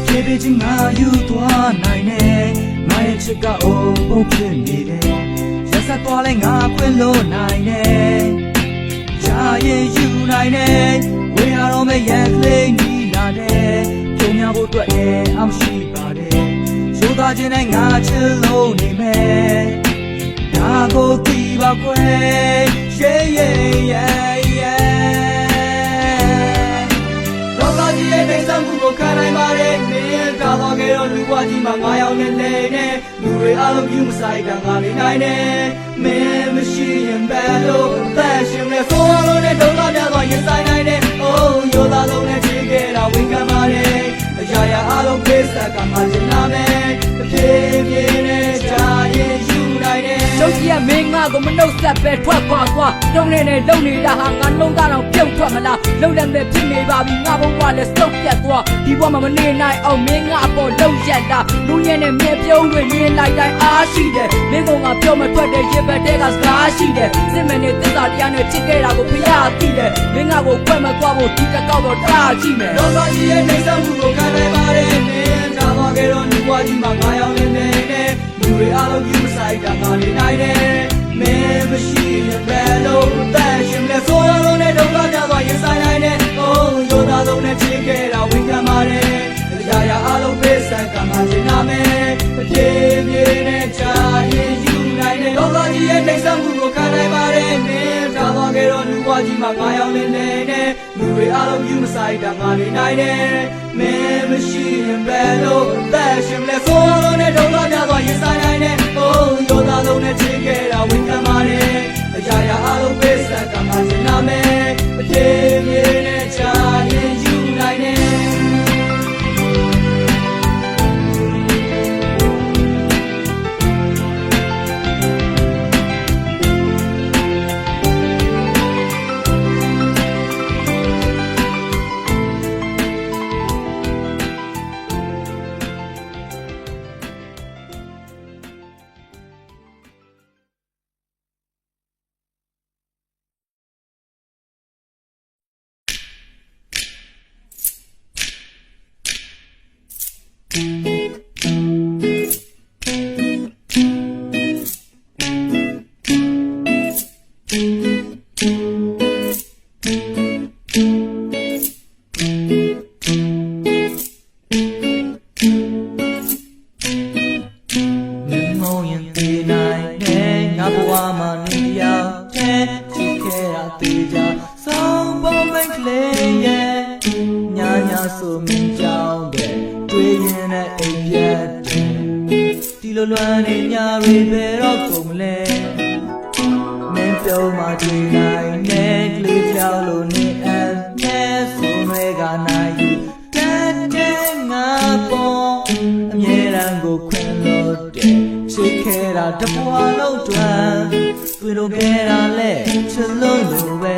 ဖြည်းဖြည်းချင်းငါယူသွားနိုင်တယ်ငါရဲ့ချစ်ကအုံပုံဖြစ်နေတယ်ရက်ဆက်သွားလဲငါခွင့်လို့နိုင်တယ်ကြာရင်ယူနိုင်တယ်ဝေးရတော့မဲ့ရန်ကလေးနီးလာတယ်ကြုံရဖို့အတွက်ရဲ့အမရှိပါတယ်ရိုးသားခြင်းနဲ့ငါချစ်လို့နေမယ်ဒါကိုသိပါကွယ်လောကကြီးရဲ့နေဆောင်မှုကိုခံနိုင်ပါတယ်မင်းတာတော့ကြတော့လူဘွားကြီးမှာငါရောက်နေလေနဲ့လူတွေအားလုံးယူမဆိုင်တာငါနေနိုင်တယ်မင်းမရှိရင်ဘယ်လိုအသက်ရှင်လဲဆိုးလုံးနဲ့ဒုက္ခများစွာရင်ဆိုင်နိုင်တယ်အိုးရိုးသားလုံးနဲ့ချေခဲ့တာဝန်ခံပါတယ်အရာရာအားလုံးပေးဆက်ကမှချင်နာမယ်တစ်ပြေးပြေးနဲ့ကြာရင်ယူနိုင်တယ်ကျုပ်ကြီးကမင်းငါကိုမနှုတ်ဆက်ပဲထွက်ခွာကွာတုံးနေနဲ့လုံနေတာဟာငါလုံးသားတော့ပြုတ်ထွက်မလားလုံလည်းမဲ့ဖြစ်နေပါပြီငါဘဝလည်းစုပ်ပြတ်သွားဒီဘဝမှာမနေနိုင်အောင်မင်းငါအပေါ်လုံရက်တာလူရဲ့နဲ့မြေပြုံးတွေမြင်လိုက်တိုင်းအားရှိတယ်မင်းကငါပြောမထွက်တဲ့ရေဘက်တဲကစကားရှိတယ်စစ်မှန်တဲ့သစ္စာတရားနဲ့ချစ်ခဲ့တာကိုဖျားသိတယ်မင်းငါကိုခွဲမသွားဖို့ဒီတစ်ကောက်တော့တားကြည့်မယ်လောကကြီးရဲ့နေဆောင်မှုကိုခံနိုင်ပါတယ်မင်းတာတော့ကြတော့လူဘွားကြီးမှာငါရောက်နေတယ်လူတွေအားလုံးယူမဆိုင်တာငါနေနိုင်တယ်မင်းမရှိရင်ဘယ်လိုအသက်ရှင်လဲဆိုးလုံးနဲ့ဒုက္ခများစွာရင်ဆိုင်နိုင်တယ်အိုးရိုးသားလုံးနဲ့ချေခဲ့တာဝန်ခံပါတယ်အရာရာအားလုံးပေးဆက်ကမှချင်နာမယ်တစ်ပြေးပြေးနဲ့ကြာရင်ယူနိုင်တယ်လောကကြီးရဲ့နေဆောင်မှုကိုခံနိုင်ပါတယ်မင်းတာတော့ကြတော့လူဘွားကြီးမှာငါရောက်နေတယ်လူတွေအားလုံးယူမဆိုင်တာငါနေနိုင်တယ်မင်းမရှိရင်ဘယ်လိုအသက်ရှင်လဲဆိုးလုံးနဲ့ဒုက္ခများစွာရင်ဆိုင်နိုင်တယ်အိုးရိုးသားလုံးနဲ့ချေခဲ့တာဝန်ခံပါတယ်အရာရာအားလုံးပေးဆက်ကမှချင်နာမယ်တစ်ပြေးပြေးနဲ့ကြာရင်ယူနိုင်တယ် ဆိုမင်းကြောင်းတဲ့တွေ့ရင်နဲ့အိပ်ပြတ်တယ်ဒီလိုလွမ်းနေညာတွေဘယ်တော့ကုန်မလဲမင်းပြုံးမှတွေ့နိုင်တဲ့ကလေးကြောက်လို့နေအပ်နဲ့ဆိုတွေကနိုင်ယူတဲ့ငါပေါ်အမြဲတမ်းကိုခွင်လို့တဲ့ချစ်ခဲ့တာတပွားလုံးတွမ်းတွေ့လို့ခဲ့တာလဲချစ်လို့လို့ပဲ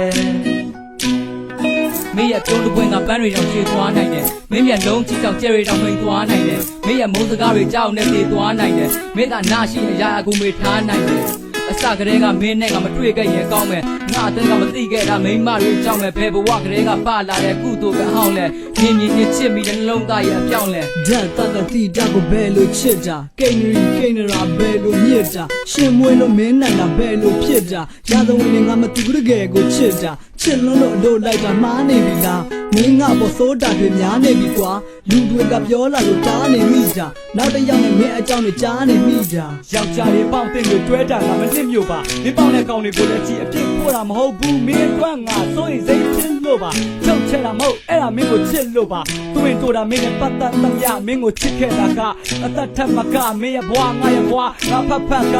မေးရပြုံးတစ်ပွင့်ကပန်းတွေတောင်ကျေသွားနိုင်တယ်မင်းမျက်လုံးကြည့်ကြောင်ကျဲတွေတောင်မိန်သွားနိုင်တယ်မင်းရမုန်းစကားတွေကြောက်နဲ့ပြေသွားနိုင်တယ်မင်းကနာရှိအရာအကူမေထားနိုင်တယ်အစကတည်းကမင်းနဲ့ကမတွေ့ခဲ့ရင်ကောင်းမယ်ငါအတင်းကမသိခဲ့တာမိမတွေကြောက်မယ်ဘယ်ဘဝကလေးကပလာတဲ့ကုသိုလ်ကအဟောင်းလဲမြင်မြင်ချင်းချစ်မိတဲ့နှလုံးသားရဲ့အပြောင်းလဲဓာတ်တတ်တိတကိုဘယ်လိုချစ်တာကိန်းရီကိန်းရာဘယ်လိုမြစ်တာရှင်မွေးလို့မင်းနိုင်တာဘယ်လိုဖြစ်တာရာဇဝင်နဲ့ငါမတူကြခဲ့ကိုချစ်တာချစ်လုံးလို့အလို့လိုက်တာမှားနေပြီလားမင်းငါပေါ်စိုးတာတွေများနေပြီကွာလူတွေကပြောလာလို့တားနေမိတာနောက်တစ်ယောက်နဲ့မင်းအကြောင်းတွေကြားနေမိတာယောက်ျားတွေပေါင်းတင်လို့တွဲတာကမနစ်မြို့ပါမင်းပေါင်းတဲ့ကောင်တွေကိုလည်းကြည့်အပြစ်ပို့တာမဟုတ်ဘူးမင်းအတွက်ငါစိုးရင်စိတ်ချလို့ပါချုပ်ချတာမဟုတ်အဲ့ဒါမင်းကိုချစ်လို့ပါသူ့ရင်တို့တာမင်းနဲ့ပတ်သက်သမျှမင်းကိုချစ်ခဲ့တာကအသက်ထက်မကမင်းရဲ့ဘဝငါရဲ့ဘဝငါဖတ်က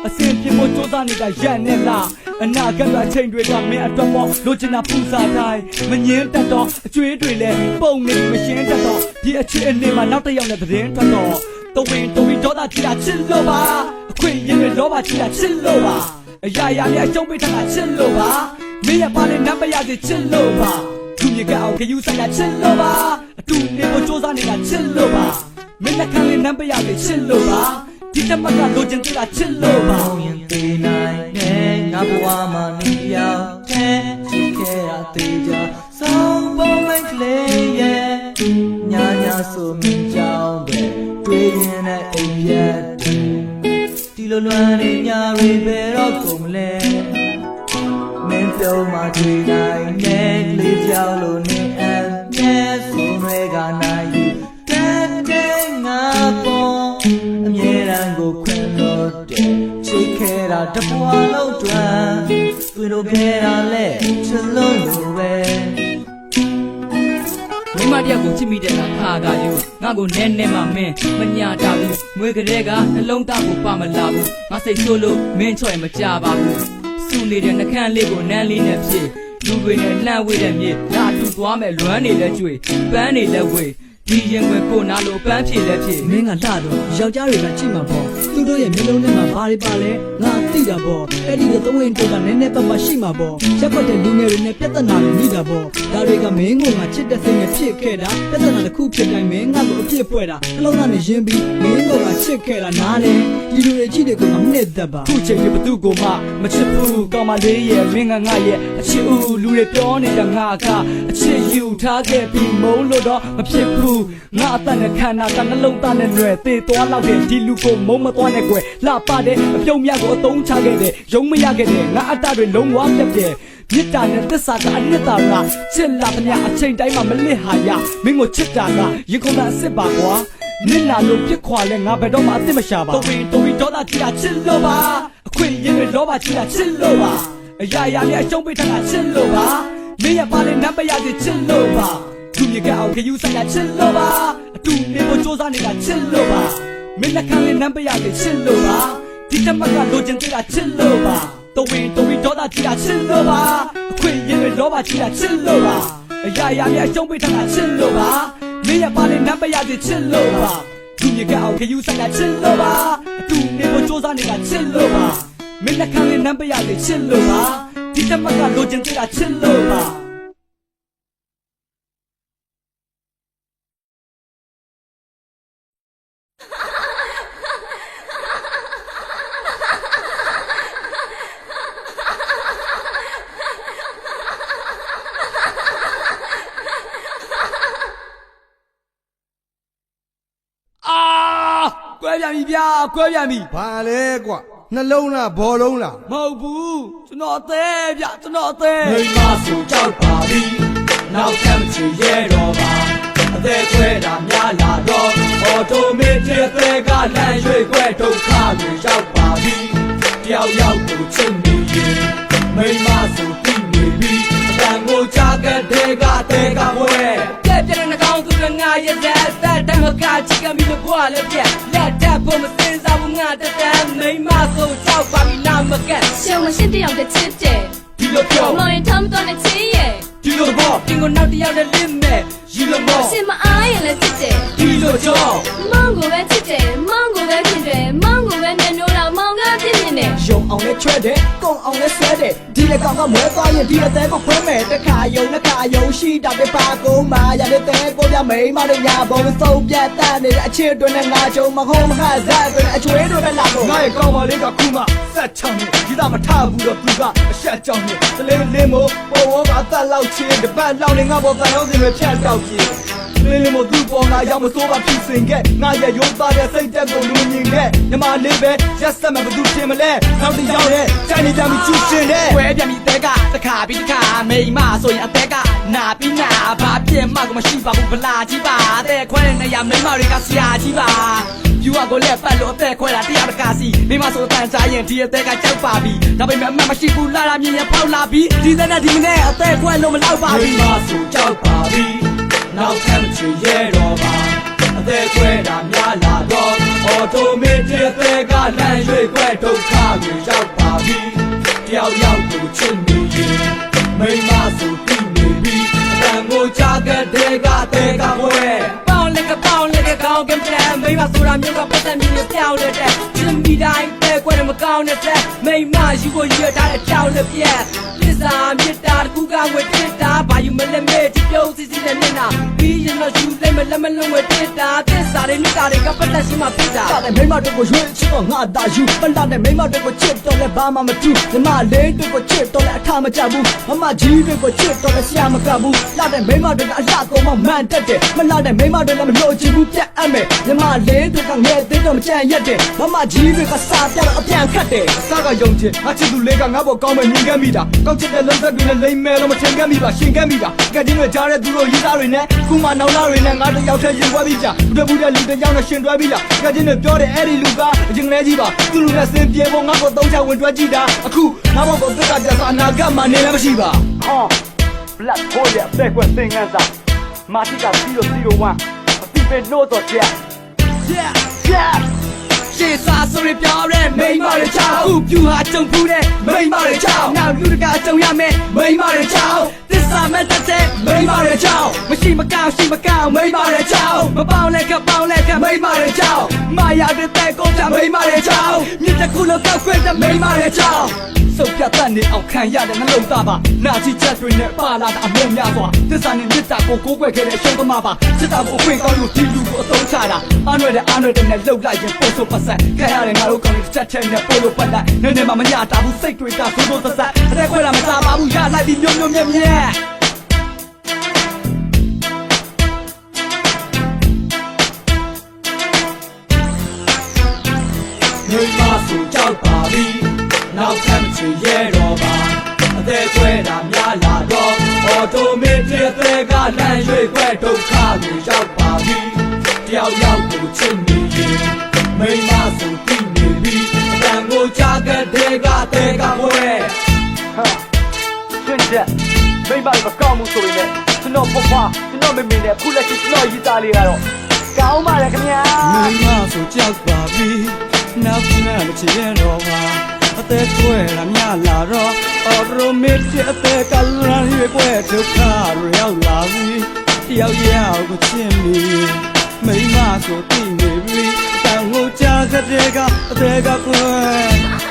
အစင်ပြဖို့ကြိုးစားနေတာရန်နေလားအနာဂတ်အချိန်တွေကမင်းအတွက်ပေါ့လိုချင်တာပူစားတိုင်းမငင်းတတ်တော့အကျွေးတွေလည်းပုံနေမရှင်းတတ်တော့ဒီအချစ်အနေမှာနောက်တစ်ယောက်နဲ့သတင်းထွက်တော့တဝင်းဒေါသချီတာချစ်လို့ပါအခွင့်အရေးတွေလောဘချီတာချစ်လို့ပါအရာရာနဲ့အကျုံးပေးထားတာချစ်လို့ပါမင်းရဲ့ပါလေနံပါတ်ရစီချစ်လို့ပါသူမြေကအောင်ခယူဆိုင်တာချစ်လို့ပါအတူနေဖို့စူးစမ်းနေတာချစ်လို့ပါမင်းနဲ့ခံလေးနံပါတ်ရစီချစ်လို့ပါဒီတမကလိုချင်သေးတာချစ်လို့ပါရင်သေးနိုင်တဲ့ငါဘဝမှာနေရောက်တဲ့ချစ်ခဲ့ရသေးကြဆုံးပုံမကလေးရဲ့ညာညာဆိုမင်းကြောင်းပဲတွေ့ရင်နဲ့အိပ်ပြတ်တယ်ဒီလိုလွမ်းနေညာတွေဘယ်တော့ကုန်မလဲမင်းပြုံးမှတွေ့နိုင်တဲ့ကလေးကြောက်လို့နေအပ်နဲ့ဆိုတွေကနိုင်ယူတဲ့ငါပေါ်အမြဲတမ်းကိုခွင်လို့တဲ့ချစ်ခဲ့တာတပွားလုံးတွမ်းတွေ့လို့ခဲ့တာလဲချစ်လို့လို့ပဲမိမတယောက်ကိုချစ်မိတဲ့အခါကယူငါကိုနဲနဲမှမင်းမညာတာဘူးငွေကလေးကနှလုံးသားကိုပါမလာဘူးငါစိတ်ဆိုးလို့မင်းချော့ရင်မကြပါဘူးစူနေတဲ့နှခမ်းလေးကိုနန်းလေးနဲ့ဖြစ်လူတွေနဲ့လှမ်းဝေးတဲ့မြေလာတူသွားမဲ့လွမ်းနေတဲ့ကျွေပန်းနေလက်ဝေးဒီရင်ွယ်ကိုနာလို့ပန်းဖြေလဲဖြေမင်းကလှတော့ယောက်ျားတွေကကြည့်မှာပေါ့သူတို့ရဲ့မျိုးလုံးထဲမှာဘာတွေပါလဲငါသိတာပေါ့အဲ့ဒီသဝင်းတို့ကနည်းနည်းပတ်ပတ်ရှိမှာပေါ့ရက်ပတ်တဲ့လူငယ်တွေနဲ့ပြဿနာတွေမိတာပေါ့ဒါတွေကမင်းကိုငါချစ်တဲ့စိတ်နဲ့ဖြစ်ခဲ့တာပြဿနာတစ်ခုဖြစ်တိုင်းမင်းငါ့ကိုအပြစ်ဖွဲ့တာနှလုံးသားနဲ့ယဉ်ပြီးမင်းကိုငါချစ်ခဲ့တာနားလေဒီလူတွေချစ်တဲ့ကိုငါမနဲ့တတ်ပါခုချိန်ဒီဘသူကိုမှမချစ်ဘူးကောင်းမလေးရဲ့မင်းငါရဲ့အချစ်ဦးလူတွေပြောနေတာငါကအချစ်ယူထားခဲ့ပြီးမုန်းလို့တော့မဖြစ်ဘူးငါအသက်နဲ့ခန္ဓာကနှလုံးသားနဲ့လွယ်သေးသွားလောက်တဲ့ဒီလူကိုမုန်းမသွားနဲ့ကွယ်လှပတဲ့အပြုံးမြတ်ကိုအသုံးချခဲ့တဲ့ရုံမရခဲ့တဲ့ငါအတ္တတွေလုံးဝပြတ်တယ်မြစ်တာနဲ့သစ္စာကအနှစ်သာကချစ်လာတဲ့ညအချိန်တိုင်းမှာမလစ်ဟာရမင်းကိုချစ်တာကရင်ခုန်တာအစ်စ်ပါကွာနစ်နာလို့ပြစ်ခွာလဲငါဘယ်တော့မှအစ်စ်မရှာပါတော်ပြီးဒေါသချီတာချစ်လို့ပါအခွင့်အရေးတွေလောဘချီတာချစ်လို့ပါအရာရာနဲ့အကျုံးပေးထားတာချစ်လို့ပါမင်းရဲ့ပါလေနံပါတ်ရစီချစ်လို့ပါသူမြေကအောင်ခယူဆိုင်တာချစ်လို့ပါအတူနေဖို့စူးစမ်းနေတာချစ်လို့ပါမင်းလက်ခံလေးနံပါတ်ရစီချစ်လို့ပါဒီတမကလိုချင်သေးတာချစ်လို့ပါတော်ပြီးဒေါသချီတာချစ်လို့ပါအခွင့်အရေးတွေလောဘချီတာချစ်လို့ပါအရာရာနဲ့အကျုံးပေးထားတာချစ်လို့ပါမင်းရဲ့ပါလေနံပါတ်ရစီချစ်လို့ပါသူမြေကအောင်ခယူဆိုင်တာချစ်လို့ပါအတူနေဖို့စူးစမ်းနေတာချစ်လို့ပါမင်းလက်ခံလေးနံပါတ်ရစီချစ်လို့ပါဒီတမကလိုချင်သေးတာချစ်လို့ပါကွဲပြန်ပြီဗျာကွဲပြန်ပြီဘာလဲကွာ နှလုံးလားဘောလုံးလား မဟုတ်ဘူးကျွန်တော်အသေးဗျကျွန်တော်အသေး မိမဆိုကြောက်ပါပြီနောက်ထပ်မချင်ရဲတော့ပါအသက်ခွဲတာများလာတော့အော်တိုမက်တစ်အသက်ကလမ်းရွေခွဲဒုက္ခတွေရောက်ပါပြီတယောက်ယောက်ကိုချစ်နေရင်မိမဆိုပြီးနေပြီအတန်ကိုချတဲ့ကအသေးကဝဲပြက်ပြက်နဲ့ကောင်းသူကငါရဲ့သက်တမ်းမကချစ်ကမိလို့ဘွားလည်းပြက်လက်ထပ်ဖို့မစင်စားဘူးငါတတမ်းမိမဆိုကြောက်ပါပြီနာမကက် ရှုံးမရှင်းတယောက်တည်းချစ်တယ် ဒီလိုပြော မောင်ရင်ထမ်းမတော်နဲ့ချစ်ရဲ့ ဒီလိုဘောတင်ကိုနောက်တယောက်နဲ့လင်းမဲ့ရီလိုဘော ရှင်မအားရင်လည်းချစ်တယ် ဒီလိုကြော မောင်ကိုပဲချစ်တယ်မောင်ကိုပဲဖြစ်တယ်မောင်ကိုပဲနဲ့နိုးတော့မောင်ကပြင်းပြင်းနဲ့ ရုံအောင်နဲ့ချွဲတယ်ကုံအောင်နဲ့ဆွဲတယ်ဒီလက်ကောင်ကမွဲသွားရင်ဒီအသေးကိုခွဲမယ်တခါယုံနှစ်ခါယုံရှိတာပဲပါကုန်မာရတဲ့တဲ့ကိုပြမိန်မတို့ညာဘုံစုံပြတ်တတ်နေတဲ့အချစ်တွေနဲ့ငါကြုံမဟုံးမခဇက်တွေနဲ့အချွေးတွေပဲလာကုန် ငါရဲ့ကောင်းပါလေးကခုမှဆက်ချောင်းနေဒီသားမထဘူးတော့သူကအဆက်ကြောင်းနေတလေးလင်းမို့ပေါ်ဝကအသက်လောက်ချင်တပတ်လောက်နေငါပေါ်တန်ရောစင်တွေဖြတ်တောက်ပြေလင်းမို့သူပေါ်ငါရောက်မစိုးပါဖြစ်စင်ခဲ့ငါရဲ့ရုံးသားတဲ့စိတ်တက်ကိုလူမြင်ခဲ့ညီမလေးပဲရက်ဆက်မဲ့ဘသူထင်မလဲနောက်တစ်ယောက်ရဲ့ကြိုင်နေကြပြီချစ်ရှင်တဲ့ ခွဲပြန်ပြီးတဲ့ကတခါပြီးတခါမိန်မဆိုရင်အသက်ကနာပြီးနာဘာပြင်းမှကိုမရှိပါဘူးဗလာကြီးပါတဲ့ခွဲတဲ့နေရာမိန်မတွေကဆရာကြီးပါယူအကိုလက်ပတ်လို့အသက်ခွဲတာတရားတကားစီမိမဆိုအတန်စားရင်ဒီအသက်ကကြောက်ပါပြီဒါပေမဲ့အမှန်မရှိဘူးလာလာမြင်ရဖောက်လာပြီဒီတဲ့နဲ့ဒီမနဲ့အသက်ခွဲလို့မလောက်ပါဘူး မိမဆိုကြောက်ပါပြီနောက်ထပ်မချင်ရဲတော့ပါအသက်ခွဲတာများလာတော့အော်တိုမက်တစ်အသက်ကလမ်းရွေခွဲဒုက္ခတွေရောက်ပါပြီတယောက်ယောက်ကိုချစ်နေရင်မိမဆိုပြီးနေပြီအတန်ကိုချတဲ့ကအသေးကဝဲ ပေါင်းလက်ကကောင်းကင်ပြန်မိမဆိုတာမျိုးကပတ်သက်မြင်ပြောင်းလက်တဲ့ချစ်မိတိုင်းပဲကွယ်မကောင်းတဲ့မိမယူကိုရထားတဲ့ကြောက်လက်ပြက်ပစ္စာမြစ်တာတကူကဝဲတစ်တာဘာယူမလဲမဲဒီပြုံးစီစီနဲ့မျက်နှာပြီးရင်တော့ယူလိုက်မလက်မလုံးဝဲတစ်တာပစ္စာတွေမြစ်တာတွေကပတ်သက်ရှိမှပြတာတဲ့မိမတို့ကိုရွေးချစ်တော့ငါတာယူပလာတဲ့မိမတို့ကိုချစ်တော့လဲဘာမှမထူးညီမလေးတို့ကိုချစ်တော့လဲအထမကြဘူးမမကြီးတွေကိုချစ်တော့လဲဆရာမကဘူးလာတဲ့မိမတို့ကအလှကုန်မှမှန်တက်တယ်မလာတဲ့မိမတို့လည်းမလို့ချင်ဘူးပြတ်အပ်မယ်ညီမလေးတွေကငဲ့သေးတော့မကြံရက်တယ်မမကြီးတွေကစားပြတော့အပြန်ခတ်တယ် စကယုံချင်ငါချစ်သူလေးကငါ့ဘောကောင်းမဲ့မြင်ခဲ့မိတာကောက်ချစ်တဲ့လုံးသက်တွေနဲ့လိမ့်မဲတော့မထင်ခဲ့မိပါရှင်ခဲ့မိတာကတင်းတွေကြားတဲ့သူတို့ရေးသားတွေနဲ့ခုမှနောင်လာတွေနဲ့ငါတယောက်တည်းရင်ပွဲပြီးကြဘူးတဲ့လူတစ်ယောက်နဲ့ရှင်တွဲပြီးလားကတင်းတွေပြောတဲ့အဲ့ဒီလူကအရင်ကလေးကြီးပါသူလူနဲ့စင်ပြေဖို့ငါ့ကိုသုံးချဝင်တွဲကြည့်တာအခုငါ့ဘောကိုသက်ကတည်းကအနာဂတ်မှာနေလည်းမရှိပါ Black Hole ရဲ့အသက်ကွယ်သင်ခန်းစာမာတိက001အတိပဲလို့တော့ကြ Yeah ရှေ့စားဆိုရပြောရဲမိမရချောင်းဥပြူဟာကြုံဖူးတဲ့မိမရချောင်းနောက်လူတကာကြုံရမယ်မိမရချောင်းသစ္စာမဲ့တဲ့မိမရချောင်းမရှိမကောင်းရှိမကောင်းမိမရချောင်းမပေါင်းလဲကပေါင်းလဲကမိမရချောင်းမာယာတဲ့တဲ့ကိုကြမိမရချောင်းမြစ်တကူလောက်ကောက်ခွင့်တဲ့မိမရချောင်းစုပ်ပြတ်တဲ့နေအောင်ခံရတဲ့နှလုံးသားပါနာချီချက်တွေနဲ့ပါလာတာအမြင်များစွာသစ္စာနဲ့မြတ်တာကိုကိုးကွယ်ခဲ့တဲ့အရှုံးသမားပါစစ်တာကိုအခွင့်ကောင်းလို့ဒီလူကိုအသုံးချတာအားနွယ်တဲ့နဲ့လှုပ်လိုက်ရင်ပို့ဆိုပတ်ဆက်ခံရတဲ့ငါတို့ကောင်းတဲ့ချက်ချက်နဲ့ပို့လို့ပတ်လိုက်နည်းနည်းမှမညတာဘူးစိတ်တွေကသိုးသိုးသက်သက်အသက်ခွဲတာမစားပါဘူးရလိုက်ပြီးမျိုးမျိုးမြက်မြက် မိမဆိုကြောက်ပါပြီနောက်ထပ်မချင်ရဲတော့ပါအသက်ခွဲတာများလာတော့အော်တိုမက်တစ်အသက်ကလမ်းရွေခွဲဒုက္ခတွေရောက်ပါပြီတယောက်ယောက်ကိုချစ်နေရင်မိမဆိုပြီးနေပြီအတန်ကိုချတဲ့ကအသေးကဝဲ ရှင်းချက်မိမလည်းမကောင်းဘူးဆိုရင်လည်းကျွန်တော်ဖွားကျွန်တော်မေမေနဲ့ခုလက်ရှိကျွန်တော်ရေးသားလေးကတော့ကောင်းပါလေခင်ဗျာ မိမဆိုကြောက်ပါပြီနောက်ခဏမချင်ရတော့ပါအသက်ကွယ်လာမြလာတော့အော်ရိုမစ်အသက်ကလမ်းရွေးကွယ်ဒုက္ခရောက်လာပြီတယောက်ယောက်ကိုချင်မိမိမဆိုသိနေပြီတန်ကိုကြားတဲ့အသက်ကကွယ်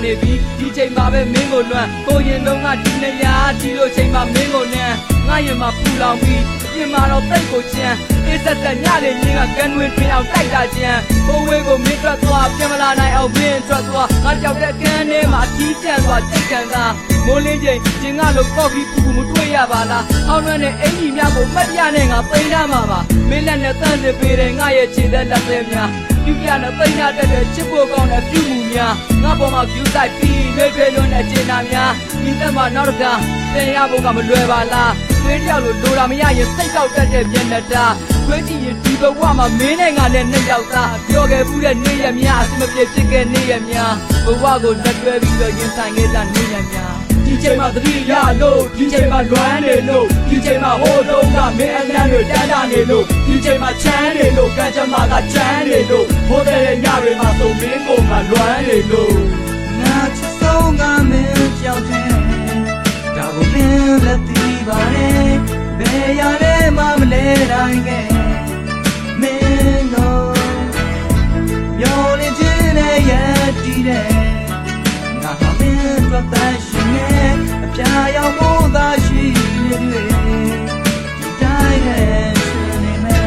နေပြီဒီချိန်မှာပဲမင်းကိုလွမ်းကိုရင်လုံးကဒီနေရာဒီလိုချိန်မှာမင်းကိုနမ်းငါရင်မှာပူလောင်ပြီးပြင်မာတော့တိတ်ကိုချမ်းအေးဆက်ဆက်ညလေမြင်းကကန်ဝင်ပြင်အောင်တိုက်တာချမ်းဘိုးဝဲကိုမင်းထွက်သွားပြန်မလာနိုင်အောင်မင်းထွက်သွားငါကြောက်တဲ့ကန်းထဲမှာအထီးကျန်သွားစိတ်ခံစားမိုးလင်းချိန်ကျင်ကလို့ကော့ဖီပူမတွေ့ရပါလားအောင်းလွှမ်းတဲ့အင်ကြီးများကိုမတ်ရနဲ့ငါပိန်းထားမှာပါမင်းလက်နဲ့တန့်စစ်ပေးတယ်ငါရဲ့ခြေသက်လက်သေးများပြပြနဲ့ပိန်းထားတဲ့ချစ်ဖို့ကောင်းတဲ့ပြုမှုများငါပေါ်မှာ view site ပြီးလွယ်လွယ်လွန်းတဲ့ကျင်နာများဒီသက်မှာနောက်တစ်ခါတင်ရဖို့ကမလွယ်ပါလားသွေးတယောက်လိုတာမရရင်စိတ်ကောက်တတ်တဲ့မျက်နှာတာသွေးကြည့်ရင်ဒီဘဝမှာမင်းနဲ့ငါနဲ့နှစ်ယောက်သားပြောခဲ့ဘူးတဲ့နေ့ရက်များအစမပြေဖြစ်ခဲ့နေ့ရက်များဘဝကိုလက်တွဲပြီးတော့ရင်ဆိုင်ခဲ့တဲ့နေ့ရက်များဒီချိန်မှာသတိရလို့ဒီချိန်မှာလွမ်းနေလို့ဒီချိန်မှာဟိုတုန်းကမင်းအလန်းတွေတန်းတာနေလို့ဒီချိန်မှာချမ်းနေလို့ကံကြမ္မာကချမ်းနေလို့ဟိုတဲ့ညတွေမှာဆိုမင်းကိုငါလွမ်းနေလို့ ငါချစ်ဆုံးကမင်းကြောက်တယ်ဒါကိုမင်းလက်သိပါတယ်ဘယ်ရလဲမှမလဲတိုင်းကမင်းကိုမျောလင်းခြင်းနဲ့ရည်တည်တယ်ငါဟာမင်းတို့တန်းရှင်နဲ့အပြာရောင်မိုးသာရှိနေတယ်ဒီတိုင်းနဲ့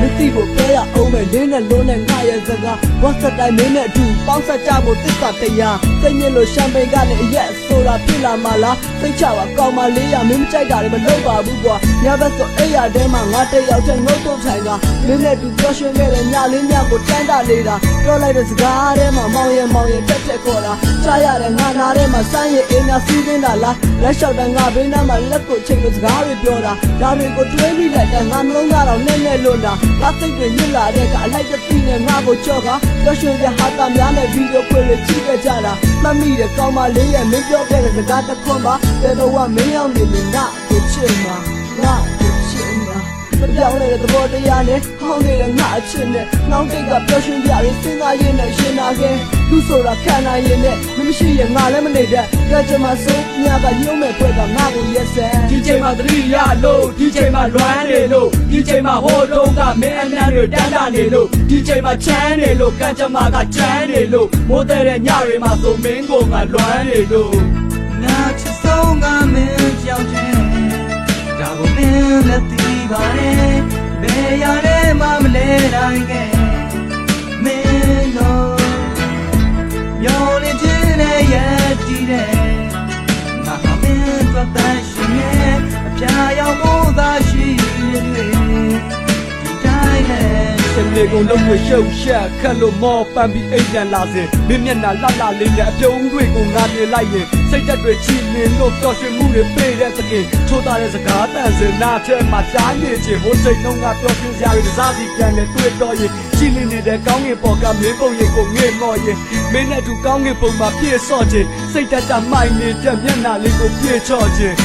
မသိဖို့ပြောရအောင်ပဲလင်းနဲ့လုံးနဲ့ငါရဲ့စကားဝတ်စတိုင်းမင်းနဲ့အတူပေါင်းဆက်ကြဖို့သစ္စာတရားစိတ်ညစ်လို့ရှမ်ပိန်ကလည်းအရက်ဆိုတာဖြစ်လာမှလားစိတ်ချပါကောင်းမလေးရမင်းမကြိုက်တာလည်းမလုပ်ပါဘူးကွာညဘက်ဆိုအဲ့ရတဲမှာငါတယောက်တည်းငုတ်တုတ်ထိုင်ကမင်းနဲ့တူပြောရှင်ခဲ့တဲ့ညလေးညကိုတန်းတာနေတာပြောလိုက်တဲ့စကားထဲမှာမောင်ရင်တက်ခေါ်တာကြားရတယ်ငါနာထဲမှာစမ်းရင်အင်းများစီးနေတာလားလက်လျှောက်တဲ့ငါဘေးနားမှာလက်ကိုချိန်လို့စကားတွေပြောတာဒါတွေကိုတွေးမိလိုက်တဲ့ငါနှလုံးသားတော့နဲ့လွတ်တာငါစိတ်တွေညစ်လာတဲ့ကအလိုက်တစ်သိနဲ့ငါကိုကြော့ကပြောရှင်ရဟာတာများနဲ့ဗီဒီယိုခွေတွေကြည့်ခဲ့ကြတာမှတ်မိတဲ့ကောင်းမလေးရဲ့မင်းပြောခဲ့တဲ့စကားတစ်ခွန်းပါတဲ့တော့မင်းရောက်နေလို့ငါကိုချစ်မှာငါကိုချစ်မှာမပြောင်းလဲတဲ့သဘောတရားနဲ့ဟောင်းနေတဲ့ငါအချစ်နဲ့နှောင်းတိတ်ကပြောရှင်ကြရစဉ်းစားရင်းနဲ့ရှင်နာခဲ့လူဆိုတာခံနိုင်ရင်နဲ့မရှိရင်ငါလည်းမနေတတ်ကြကြမှာစိုးညကရုံးမဲ့ဖွဲ့ကငါကိုရက်စဲဒီချိန်မှာသတိရလို့ဒီချိန်မှာလွမ်းနေလို့ဒီချိန်မှာဟိုတုန်းကမင်းအလန်းတွေတန်းတာနေလို့ဒီချိန်မှာချမ်းနေလို့ကံကြမ္မာကချမ်းနေလို့မိုးတဲ့ညတွေမှာဆိုမင်းကိုငါလွမ်းနေလို့ငါချစ်ဆုံးကမင်းကြောက်တယ်ဒါကိုမင်းလက်သိပါတယ်ဘယ်ရလဲမှမလဲတိုင်းကမင်းကိုမျောလင်းခြင်းနဲ့ရည်တည်တယ်ငါဟာမင်းတို့တန်းရှင်ရဲ့အပြာရောင်မိုးသာရှိနေတယ်ဒီတိုင်းနဲ့စနေကုန်လုံးတွေရှုပ်ရှက်ခက်လို့မောပန်းပြီးအိမ်ပြန်လာစဉ်မင်းမျက်နှာလှလှလေးနဲ့အပြုံးတွေကိုငါမြင်လိုက်ရင်စိတ်သက်တွေချီနေလို့ပျော်ရွှင်မှုတွေပေးတဲ့သခင်ထိုးသားတဲ့စကားတန်စင်နာထဲမှာကြားနေခြင်းဟိုစိတ်နှုံးကပျော်ရွှင်စရာတွေတစားစီပြန်လဲတွေ့တော့ရင်ချီနေနေတဲ့ကောင်းကင်ပေါ်ကမင်းပုံရိပ်ကိုငေ့မော့ရင်မင်းနဲ့တူကောင်းကင်ပုံမှာပြည့်စော့ခြင်းစိတ်သက်သာမိုက်နေတဲ့မျက်နှာလေးကိုပြည့်ချော့ခြင်း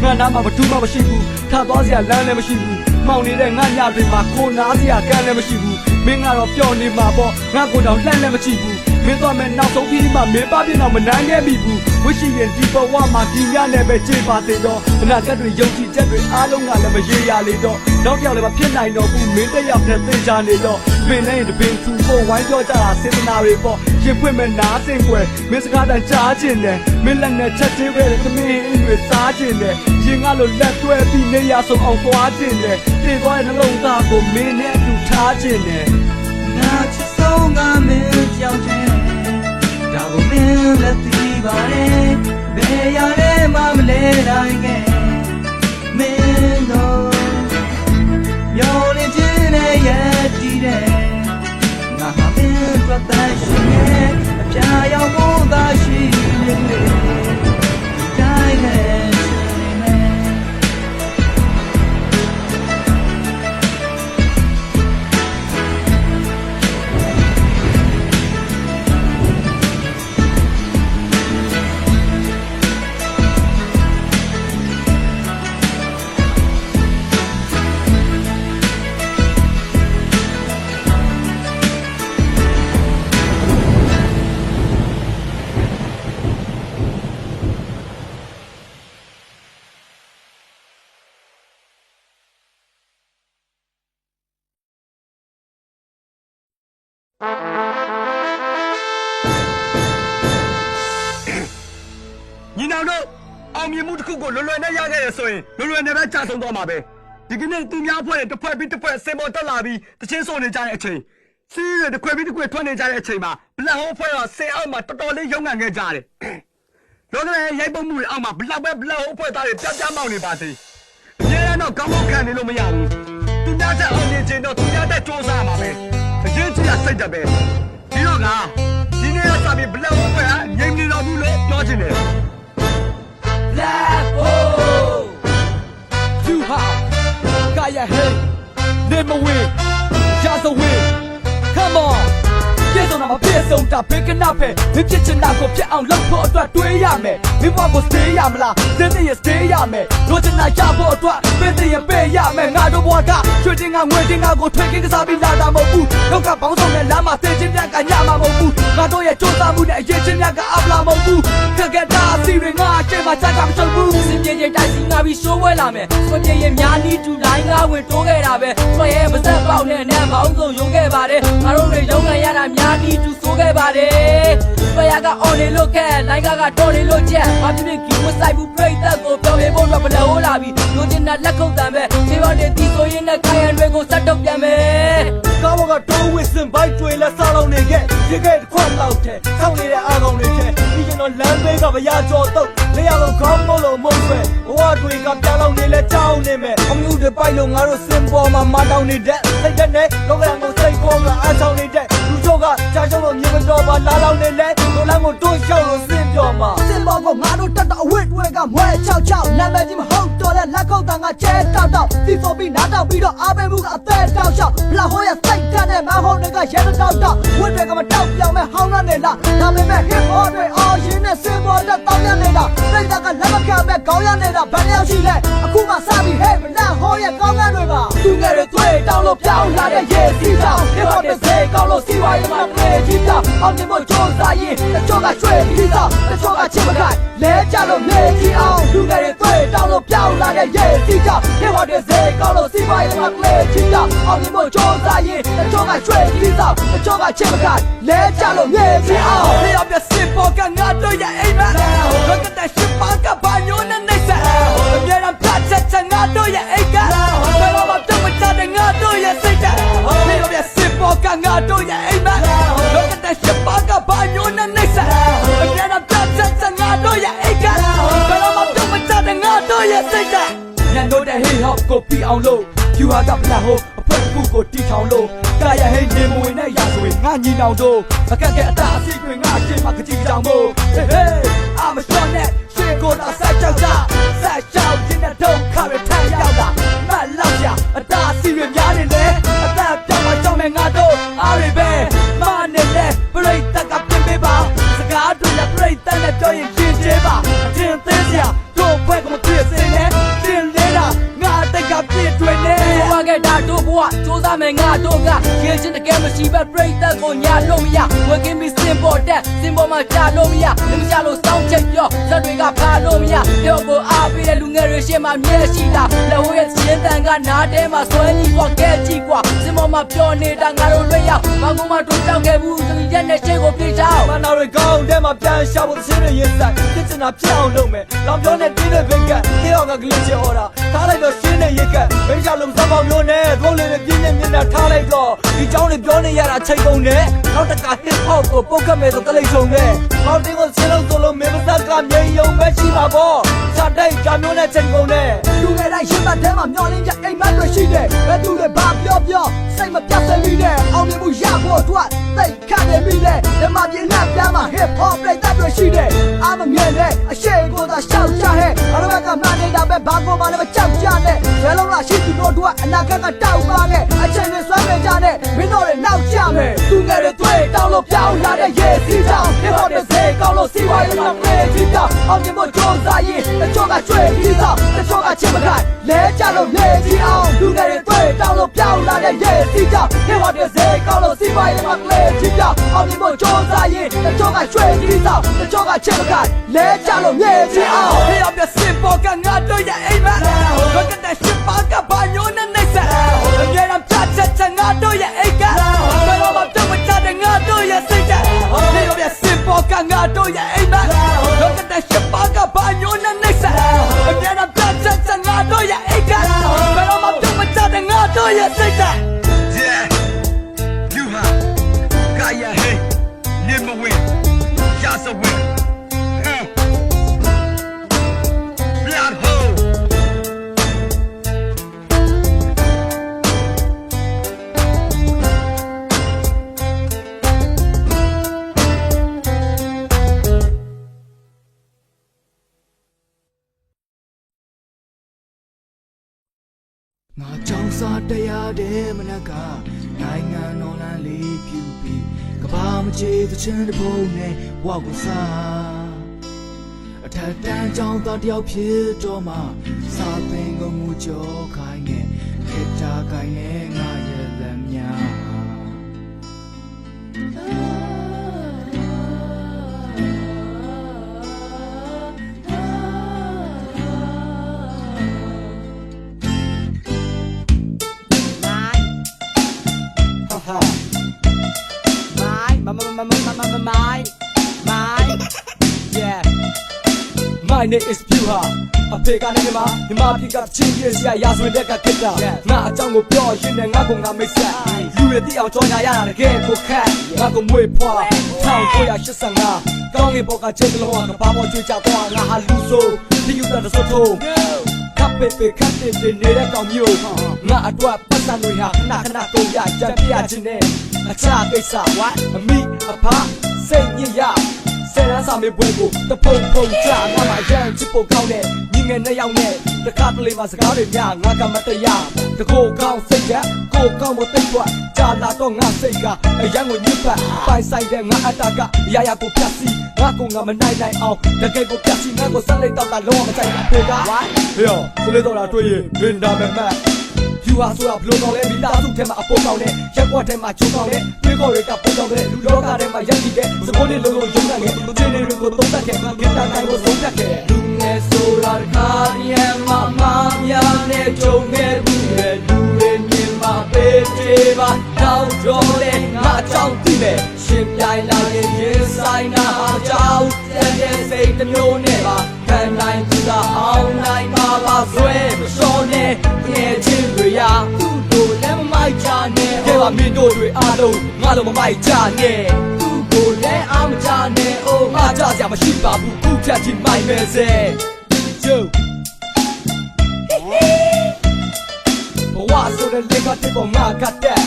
ငါနာမှာဘာမှမရှိဘူးထားသွားစရာလမ်းလည်းမရှိဘူးမောင်နေတဲ့ငါညတွေမှာကိုနာစရာကမ်းလည်းမရှိဘူးမင်းကတော့ပျော်နေမှာပေါ့ငါကိုတော့လှမ်းလည်းမရှိဘူးမင်းသွားမယ်နောက်ဆုံးပြီးမှမင်းပါပြင်းတော့မနှမ်းခဲ့ပြီဘူးဝရှိရင်ဒီဘဝမှာဒီညနဲ့ပဲကြည်ပါသေးတော့အနာဂတ်တွေယုံကြည်ချက်တွေအားလုံးကလည်းမရေရလေတော့နောက်တစ်ယောက်လည်းမဖြစ်နိုင်တော့ဘူးမင်းတစ်ယောက်နဲ့သိကြနေတော့မင်းနဲ့တပင်သူဖို့ဝိုင်းပြောကြတာစေတနာတွေပေါ့ရင်ဖွင့်မဲ့နားစင်ွယ်မင်းစကားတန်ကြားခြင်းနဲ့မင်းလက်နဲ့ချက်ချင်းပဲသမီးအင်းတွေစားခြင်းနဲ့ရင်ကလိုလက်တွဲပြီးနေရဆုံးအောင်သွားခြင်းနဲ့ပြေသွားတဲ့နှလုံးသားကိုမင်းနဲ့အတူထားခြင်းနဲ့ငါချစ်ဆုံးကမင်းကြောက်တယ်ဒါကိုမင်းလက်သိပါတယ်ဘယ်ရလဲမှမလဲတိုင်းကမင်းတို့မျောလင်းခြင်းနဲ့ရည်တည်တယ်ငါဟာမင်းတို့တန်းရှင်ရဲ့အပြာရောင်မိုးသာရှိနေတယ်ဒီတိုင်းနဲ့ တော်တို့အောင်မြင်မှုတစ်ခုကိုလွယ်လွယ်နဲ့ရခဲ့ရဆိုရင်လွယ်လွယ်နဲ့ပဲကြာဆုံးသွားမှာပဲဒီကနေ့သူများဖွဲ့တဲ့တစ်ဖွဲ့ပြီးတစ်ဖွဲ့စင်ပေါ်တက်လာပြီးတချင်းဆိုနေကြတဲ့အချိန်စီးရတဲ့ခွဲပြီးတစ်ခွဲထွက်နေကြတဲ့အချိန်မှာဘလက်ဟိုးဖွဲ့ကဆင်အောက်မှာတော်တော်လေးရုန်းကန်ခဲ့ကြတယ်လောကရဲ့ရိုက်ပုတ်မှုတွေအောက်မှာဘလောက်ပဲဘလက်ဟိုးဖွဲ့သားတွေပြပြမောင်းနေပါသေးအများအားတော့ကောင်းကောင်းခံနေလို့မရဘူးသူများတဲ့အောင်မြင်ခြင်းတော့သူများတဲ့စ조사မှာပဲအရေးကြီးတာစိတ်တပဲဒီတော့ကဒီနေ့ကစပြီးဘလက်ဟိုးဖွဲ့ကငြိမ်နေတော့ဘူးလို့ပြောချင်တယ် Black hole Too hot Got your head Never win Just a win Come on ပြည့်စုံတာမပြည့်စုံတာဘယ်ကနဖဲမဖြစ်ချင်တာကိုပြတ်အောင်လုပ်ဖို့အတွက်တွေးရမယ်မိဘကို stay ရမလားသင်တည်း stay ရမယ်လိုချင်တာရဖို့အတွက်ပေးတဲ့ရင်ပေးရမယ်ငါတို့ဘဝကချွေတင်ကငွေတင်ကကိုထွေးကင်းကစားပြီးလာတာမဟုတ်ဘူးလောကပေါင်းစုံနဲ့လမ်းမှာသင်ချင်းမြတ်ကညမှာမဟုတ်ဘူးငါတို့ရဲ့စူးစမ်းမှုနဲ့အရေးချင်းမြတ်ကအပလာမဟုတ်ဘူးခက်ခဲတာစီတွေငါအချိန်မှာစတာမချုပ်ဘူးစင်ပြေရင်တိုက်စီငါပြီးရှိုးဝဲလာမယ်စပြေရင်များနီးတူတိုင်းငါဝင်တိုးခဲ့တာပဲဆွဲရဲ့မစက်ပေါက်နဲ့နဲ့ပေါင်းစုံရုံခဲ့ပါတယ်ငါတို့တွေရုံးကန်ရတာများနီးတူဆိုခဲ့ပါတယ်ဆွဲရက on နေလို့ခဲ့နိုင်ကတော်နေလို့ချက်ဘာဖြစ်ဖြစ်ကြီးမဆိုင်ဘူးပြိတ္တကိုပြောင်းရဖို့တော့ဘယ်လိုလာပြီလူချင်းနဲ့လက်ခုပ်တံပဲဒီဘောတွေတီဆိုရင်နဲ့ခိုင်ရန်တွေကိုစက်တော့ပြန်မယ်ကောင်းကတိုးဝစ်စင်ဘိုက်တွေလက်စားလုံးနေခဲ့ဒီကဲတစ်ခွက်လောက်တဲ့ဆောင်းနေတဲ့အာကောင်တွေတဲ့ဒီကျွန်တော်လမ်းဘေးကဗျာကြော်တော့နေရာလုံးခေါင်းမို့လို့မဟုတ်ပဲဘဝတွေကပြောင်းလောက်နေလဲကြောင်းနေမယ်အမျိုးတွေပိုက်လို့ငါတို့စင်ပေါ်မှာမတောင်းနေတဲ့စိတ်နဲ့လောကရန်ကိုစိတ်ပေါ်မှာအားဆောင်နေတဲ့လူတို့ကကြားရှုံးလို့မြေမတော်ပါလာလောက်နေလဲကိုလမ်းကိုတွန်းလျှောက်လို့စင်ပြော်မှာစင်ပေါ်ကငါတို့တက်တော့အဝတ်တွေကမွဲ66နာမည်ကြီးမဟုတ်တော့တဲ့လက်ခုပ်တန်ကကျဲတောက်ဒီဆိုပြီးနားတောက်ပြီးတော့အားပေးမှုကအသက်တောက်လျှောက်ဘလာဟိုရဲ့စိတ်ဓာတ်နဲ့မဟုတ်တွေကရဲတောက်ဝတ်တွေကမတောက်ပြောင်းမဲ့ဟောင်းနေလားဒါပေမဲ့ hip hop တွေအော်ရင်းနဲ့စင်ပေါ်တက်တောင်းရနေတာစိတ်ကလက်မခံမဲ့ကောင်းရနေတာဘယ်ရောက်ရှိလဲအခုမှစပြီး hey မနာဟောရဲ့ကောင်းကန်းတွေပါသူငယ်တွေတွေ့တောင်းလို့ပြောင်းလာတဲ့ရေစီးတောင် hip hop တွေစေကောင်းလို့စီဝါရေးမှာနေကြည့်တာအောင်ဒီမို့ကြိုးစားရင်တချို့ကရွှေပြီးသားတချို့ကချစ်မခိုင်လဲကြလို့နေကြည့်အောင်သူငယ်တွေတွေ့တောင်းလို့ပြောင်းလာတဲ့ရေစီးတောင် hip hop တွေစေကောင်းလို့စီဝါရေးမှာနေကြည့်တာအောင်ဒီမို့ကြိုးစားရင်တချို့ကရွှေပြီးသားတချို့ကချစ်မခိုင်လဲကြလို့နေကြည့်အောင် hip hop တွေစေပေါ်ကငါတို့ရဲ့အိမ်မှာလောကတဲ့ရှစ်ပါကဘာညိုနဲ့နေစားအမြဲတမ်းပြတ်ချက်ငါတို့ရဲ့အိမ်ကဘယ်တော့မှတော့မချတဲ့ငါတို့ရဲ့စိတ်ဓာတ် hip hop တွေစေပေါ်ကငါတို့ရဲ့အိမ်မှာလောကတဲ့ရှစ်ပါကဘာညိုနဲ့နေစားအမြဲတမ်းပြတ်ချက်ငါတို့ရဲ့အိမ်ကဘယ်တော့မှတော့မချတဲ့ငါတို့ရဲ့စိတ်ဓာတ်ညံတို့တဲ့ hip hop ကိုပြီးအောင်လို့ you are the black hole အဖွဲ့တစ်ခုကိုတီထောင်လို့ကာယဟိနေမဝင်နဲ့ရဆိုရင်ငါညီနောင်တို့အကက်ကအတာအစီတွေငါရှင်းမှာကြည်ကြောင်မို့ hey I'm a strong net ရှင်းကိုတော့ဆက်ကြောက်တာဆက်ကြောက်ခြင်းနဲ့တော့ခရထိုင်ရောက်တာမလောက်ရအတာအစီတွေများနေတယ်အသက်ပြောင်းမှကြောက်မဲ့ငါတို့အားရပဲမနဲ့လေပရိသတ်ကပြင်ပေးပါစကားတွေနဲ့ပရိသတ်နဲ့ပြောရင်ရှင်းသေးပါအတင်းသေးစရာတို့ဘက်ကမပြည့်စင်နဲ့တင်းလေးတာငါတက်ကပြည့်တွေနဲ့ဘဝကတာတို့ဘဝစူးစမ်းမယ်ငါတို့ကရေချင်းတကယ်မရှိပဲပရိသတ်ကိုညာလို့မရဝက်ကင်းပြီးစင်ပေါ်တက်စင်ပေါ်မှာကြာလို့မရမကြလို့စောင်းချက်ပြောဇက်တွေကဖာလို့မရပြောကိုအားပေးတဲ့လူငယ်တွေရှင်းမှာမျက်ရှိတာလက်ဝဲရဲ့စင်းတန်ကနားထဲမှာဆွဲကြီးကွာကဲကြည့်ကွာစင်ပေါ်မှာပြောနေတာငါတို့လွဲရောက်ဘာမှမတို့တောက်ခဲ့ဘူးသူရက်နဲ့ရှင်းကိုပြေးချောင်းမနာတွေကောင်းတဲ့မှာပြန်ရှာဖို့စင်းတွေရင်ဆိုင်ပြစ်ချင်တာပြအောင်လုပ်မယ်လောင်ပြောနဲ့တင်းတဲ့ဘက်ကတေးအောင်ကကလေးချော်တာထားလိုက်တော့ရှင်းတဲ့ရက်ကမိချလုံးစပေါင်းမျိုးနဲ့ဒုံးလေးတွေပြင်းပြင်းမျက်နှာထားလိုက်တော့ဒီเจ้าတွေပြောနေရတာချိန်ကုန်နဲ့နောက်တက hip hop ကိုပုတ်ခတ်မယ်ဆိုကလေးချုံနဲ့ဟောက်တင်းကိုစင်းလုံးဆိုလို့မင်းမစက်ကမြေယုံပဲရှိမှာပေါ့ဇာတိတ်ကြမျိုးနဲ့ချိန်ကုန်နဲ့လူငယ်တိုင်းရှင်းတဲ့ထဲမှာမျောလင်းပြအိမ်မက်တွေရှိတယ်ဘယ်သူတွေဘာပြောစိတ်မပြတ်စေမိနဲ့အောင်မြင်မှုရဖို့အတွက်သိခတ်နေပြီလေဓမ္မပြင်းနဲ့ပြန်မှာ hip hop ပြိတ္တတွေရှိတယ်အားမမြင်နဲ့အရှိန်ကိုသာရှောက်ကြဟဲ့အရဘကမှနေတာပဲဘာကိုမှလည်းမကြောက်ကြနဲ့ဘယ်လုံးလားရှိသူတို့အတွက်အနာဂတ်ကတောက်ပါခဲ့အချိန်တွေဆွဲနေကြနဲ့မင်းတို့တွေနောက်ကျမယ်သူငယ်တွေတွေ့တောင်းလို့ပြောင်းလာတဲ့ရေစီးကြောင် hip hop တွေစေကောင်းလို့စီဝါရေးမှာနေကြည့်ကြောင်အောင်မြင်ဖို့ကြိုးစားရင်တချို့ကကျွေးပြီးသားတချို့ကချစ်မခိုင်လဲကြလို့နေကြည့်အောင်သူငယ်တွေတွေ့တောင်းလို့ပြောင်းလာတဲ့ရေစီးကြောင် hip hop တွေစေကောင်းလို့စီဝါရေးမှာနေကြည့်ကြောင်အောင်မြင်ဖို့ကြိုးစားရင်တချို့ကကျွေးပြီးသားတချို့ကချစ်မခိုင်လဲကြလို့နေကြည့်အောင် hip hop တွေစေပေါ်ကငါတို့ရဲ့အိမ်မှာလောကတဲ့ရှစ်ပါကဘာညိုနဲ့နေစားအမြဲတမ်းပြတ်ချက်ငါတို့ရဲ့အိမ်ကဘယ်တော့မှတော့မချတဲ့ငါတို့ရဲ့စိတ်ဓာတ် hip hop တွေစေပေါ်ကငါတို့ရဲ့အိမ်မှာလောကတဲ့ရှစ်ပါကဘာည ငါကြောင်စားတရားတဲ့မနက်ကနိုင်ငံတော်လမ်းလေးပြူပြီးကဘာမချေသချင်းတစ်ပုံနဲ့ဝါကိုစားအထက်တန်းကြောင်သားတယောက်ဖြစ်တော့မှစာသင်ကုန်မှုကြောခိုင်းနဲ့ခေတ္တကိုင်းနဲ့ငါရဲ့လက်များ My name is Puha အဖေကလည်းညီမပြည်ကချင်းရစရာဆိုတဲ့ကခက်တာငါအကြောင်းကိုပြောရင်းနဲ့ငါကငါမိတ်ဆက်လူတွေတိအောင်ကြောညာရတာတကယ်ကိုခက်ငါကမွေးဖွာ1985ကောင်းကင်ဘောကချက်လုံးကဘာမှကြွေးကြတော့ငါဟာလူဆိုဒီယူတာဆိုတော့ခပ်ပေခပ်တဲ့နေတဲ့ကောင်မျိုးငါအတွက်ပတ်စံတွေဟာခဏကုန်ရကြပြရခြင်းနဲ့အခြားကိစ္စအမိအဖစိတ်ညစ်ရဆယ်ရန်စာမေးပွဲကိုတဖုံဖုံချငါမှရန်ချစ်ဖို့ကောင်းတဲ့ညီငယ်နှစ်ယောက်နဲ့တခါတလေမှာစကားတွေများငါကမတရားတကိုကောင်းစိတ်ကကိုကောင်းမသိတော့ကြာလာတော့ငါစိတ်ကအရန်ကိုညစ်ပတ်ပိုင်ဆိုင်တဲ့ငါအတားကရရကိုပြတ်စီငါကငါမနိုင်နိုင်အောင်တကယ်ကိုပြတ်စီငါကိုဆက်လိုက်တော့တာလုံးဝမဆိုင်ဘူးဖေကဟေ့ဆိုလေတော့တာတွေ့ရင်လင်းတာမဲ့ယူဟာဆိုတာဘလို့ကောင်းလဲမိသားစုထဲမှာအပေါ်ကောင်းတဲ့ရက်ကွက်ထဲမှာချိုးကောင်းတဲ့တွေးခေါ်တွေကပုံကောင်းတဲ့လူလောကထဲမှာရက်တည်တဲ့စပိုးလေးလုံးလုံးရုံးနိုင်တဲ့သူချင်းတွေကိုသုံးတတ်တဲ့ကိစ္စတိုင်းကိုသုံးတတ်တဲ့လူငယ်ဆိုတာခါရံမမများနဲ့ကြုံခဲ့ဘူးလေလူတွေမြင်မှာပေးသေးပါတောင်းတော်လေငါအကြောင်းသိမယ်ရှင်ပြိုင်လာရင်ရင်ဆိုင်နာအကြောင်းတဲ့စိတ်တစ်မျိုးနဲ့ပါခံနိုင်သူသာအောင်နိုင်မှာပါဆွဲမလျှော်နဲ့ငယ်ချင်းတွေရာသူ့ကိုလည်းမမိုက်ချနဲ့ကဲပါမင်းတို့တွေအားလုံးငါတို့မမိုက်ချနဲ့သူ့ကိုလည်းအားမချနဲ့အိုးငါကြစရာမရှိပါဘူးခုဖြတ်ချင်မိုက်မယ်စေကျုပ်ဘဝဆိုတဲ့လေကတဲ့ပေါ်ငါကတဲ့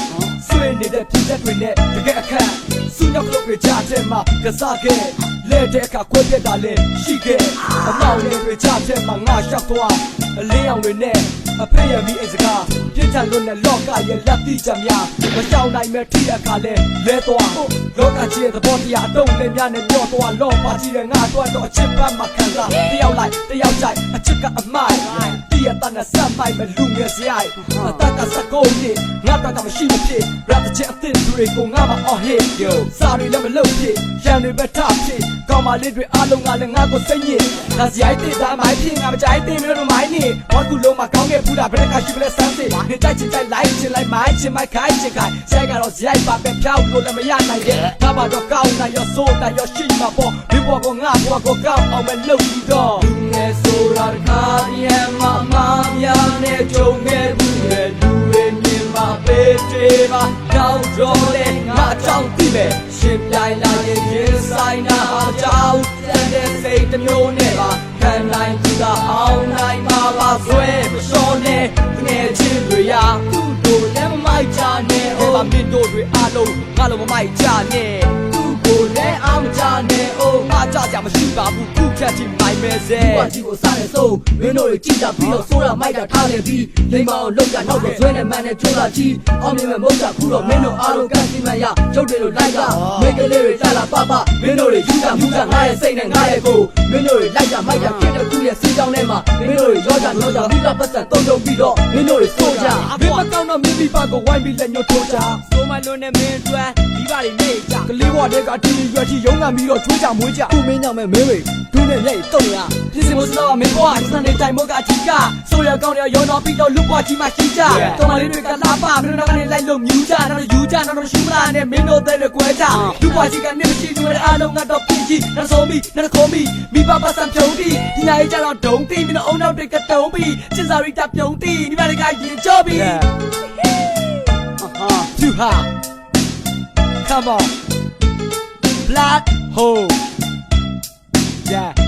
ဆွေးနေတဲ့ပြည်သက်တွေနဲ့တကယ်အခက်စူးရောက်လို့ပြကြတဲ့မှာကစားခဲ့လဲတဲ့အခါခွဲပြတာလဲရှိခဲ့အမောင်လေးတွေကြတဲ့မှာငါရှောက်သွားအလင်းအောင်တွေနဲ့အဖေရမီအစကားပြစ်ချလွတ်နဲ့လောကရဲ့လက်တိချများမရှောင်နိုင်မဲ့ထိအခါလဲလဲသွားလောကကြီးရဲ့သဘောတရားအတုံးနဲ့များနဲ့ပြောသွားလောပါကြီးတဲ့ငါတော့အချစ်ပတ်မှခံစားတယောက်လိုက်တယောက်ကြိုက်အချစ်ကအမိုက်တရတနာစမိုက်မလူငယ်စရိုက်အတကစကိုနေငါတော့မရှိမဖြစ်ရတဲ့ချက်အသစ်တွေကိုငါမအော်ဟစ်စာရီလည်းမလုပ်ဖြစ်ရန်တွေပဲထဖြစ်ကောင်းမလေးတွေအားလုံးကလည်းငါကိုစိတ်ညစ်ဒါစရိုက်တဲ့ဒါမိုင်းဖြစ်ငါမကြိုက်တဲ့မျိုးတို့မိုင်းနေဘာကူလုံးမှာကောင်းခဲ့ဘူးလားဘယ်ကရှိမလဲစမ်းစစ်နေတိုက်ချင်တိုက်လိုက်ချင်လိုက်မိုင်းချင်မိုက်ခိုင်းချင်ခိုင်းဆိုင်ကတော့စရိုက်ပါပဲဖြောက်လို့လည်းမရနိုင်တဲ့ဒါပါတော့ကောင်းနိုင်ရောစိုးနိုင်ရောရှိမှာပေါ့ဒီဘောကငါဘောကကောင်းအောင်မလုပ်ဘူးတော့လူငယ်ဆိုတာတခါရံမမများနဲ့ကြုံခဲ့ဘူးလေလူတွေမြင်မှာပေးသေးပါတောင်းတော့လေငါအကြောင်းသိမယ်ရှင်ပြိုင်လာရင်ရင်ဆိုင်နာအကြောင်းတဲ့စိတ်တစ်မျိုးနဲ့ပါခံနိုင်သူသာအောင်နိုင်မှာပါဆွဲမလျှော်နဲ့ငယ်ချင်းတွေရာသူ့တို့လည်းမမိုက်ချနဲ့ဟောမင်းတို့တွေအားလုံးငါလုံးမမိုက်ချနဲ့သူ့ကိုလည်းအားမချနဲ့အိုးငါကြကြမရှိပါဘူးခုဖြတ်ချင်မိုက်မယ်စေဘာကြီးကိုစားနေစိုးမင်းတို့တွေကြည့်တာပြီးတော့ဆိုးတာမိုက်တာထားနေပြီးလိမ္မာအောင်လောက်တာနောက်တော့ဆွဲနေမှန်းနဲ့ချိုးတာကြီးအောင်မြင်မဲ့မဟုတ်တာခုတော့မင်းတို့အားလုံးကန့်စီမှန်ရကျုပ်တွေလိုလိုက်ကမိတ်ကလေးတွေကြလာပပမင်းတို့တွေယူတာမြူတာငါရဲ့စိတ်နဲ့ငါရဲ့ကိုမင်းတို့တွေလိုက်တာမိုက်တာဖြစ်တဲ့သူရဲ့စီးကြောင်းထဲမှာမင်းတို့တွေရောကြတော့ကြမိကပတ်စံတုံတုံပြီးတော့မင်းတို့တွေစိုးကြမင်းမကောင်းတော့မိမိပါကိုဝိုင်းပြီးလက်ညှိုးထိုးကြစိုးမလွန်းနဲ့မင်းအတွက်မိဘတွေနေကြကလေးဘဝတည်းကအတီးရွက်ကြီးရုံးကန်ပြီးတော့ချွေးကြမွေးကြသူမင်းကြောင့်မဲ့မင်းတွေဒူးနဲ့လက်တုံရပြစ်စင်မစတော့မင်းဘဝစံနေတိုင်မောကအချီကဆိုရကောင်းတဲ့ရောတော့ပြီးတော့လူဘဝကြီးမှရှိကြတော်မလေးတွေကလာပါမင်းတို့ကနေလိုက်လို့မြူးကြတော့ယူကြတော့ရှူလာနဲ့မင်းတို့တဲ့ကွဲကြလူဘဝကြီးကနေမရှိသူတွေအားလုံးကတော့ပြင်းကြီးနောက်ဆုံးပြီးနောက်ခေါ်ပြီးမိဘပတ်စံပြုံးပြီးဒီညရေးကြတော့ဒုံတီးမင်းတို့အုံနောက်တွေကတုံးပြီးစင်စာရီတာပြုံးတီးမိဘတွေကရင်ကြောပြီးYou have Come on Black hole Yeah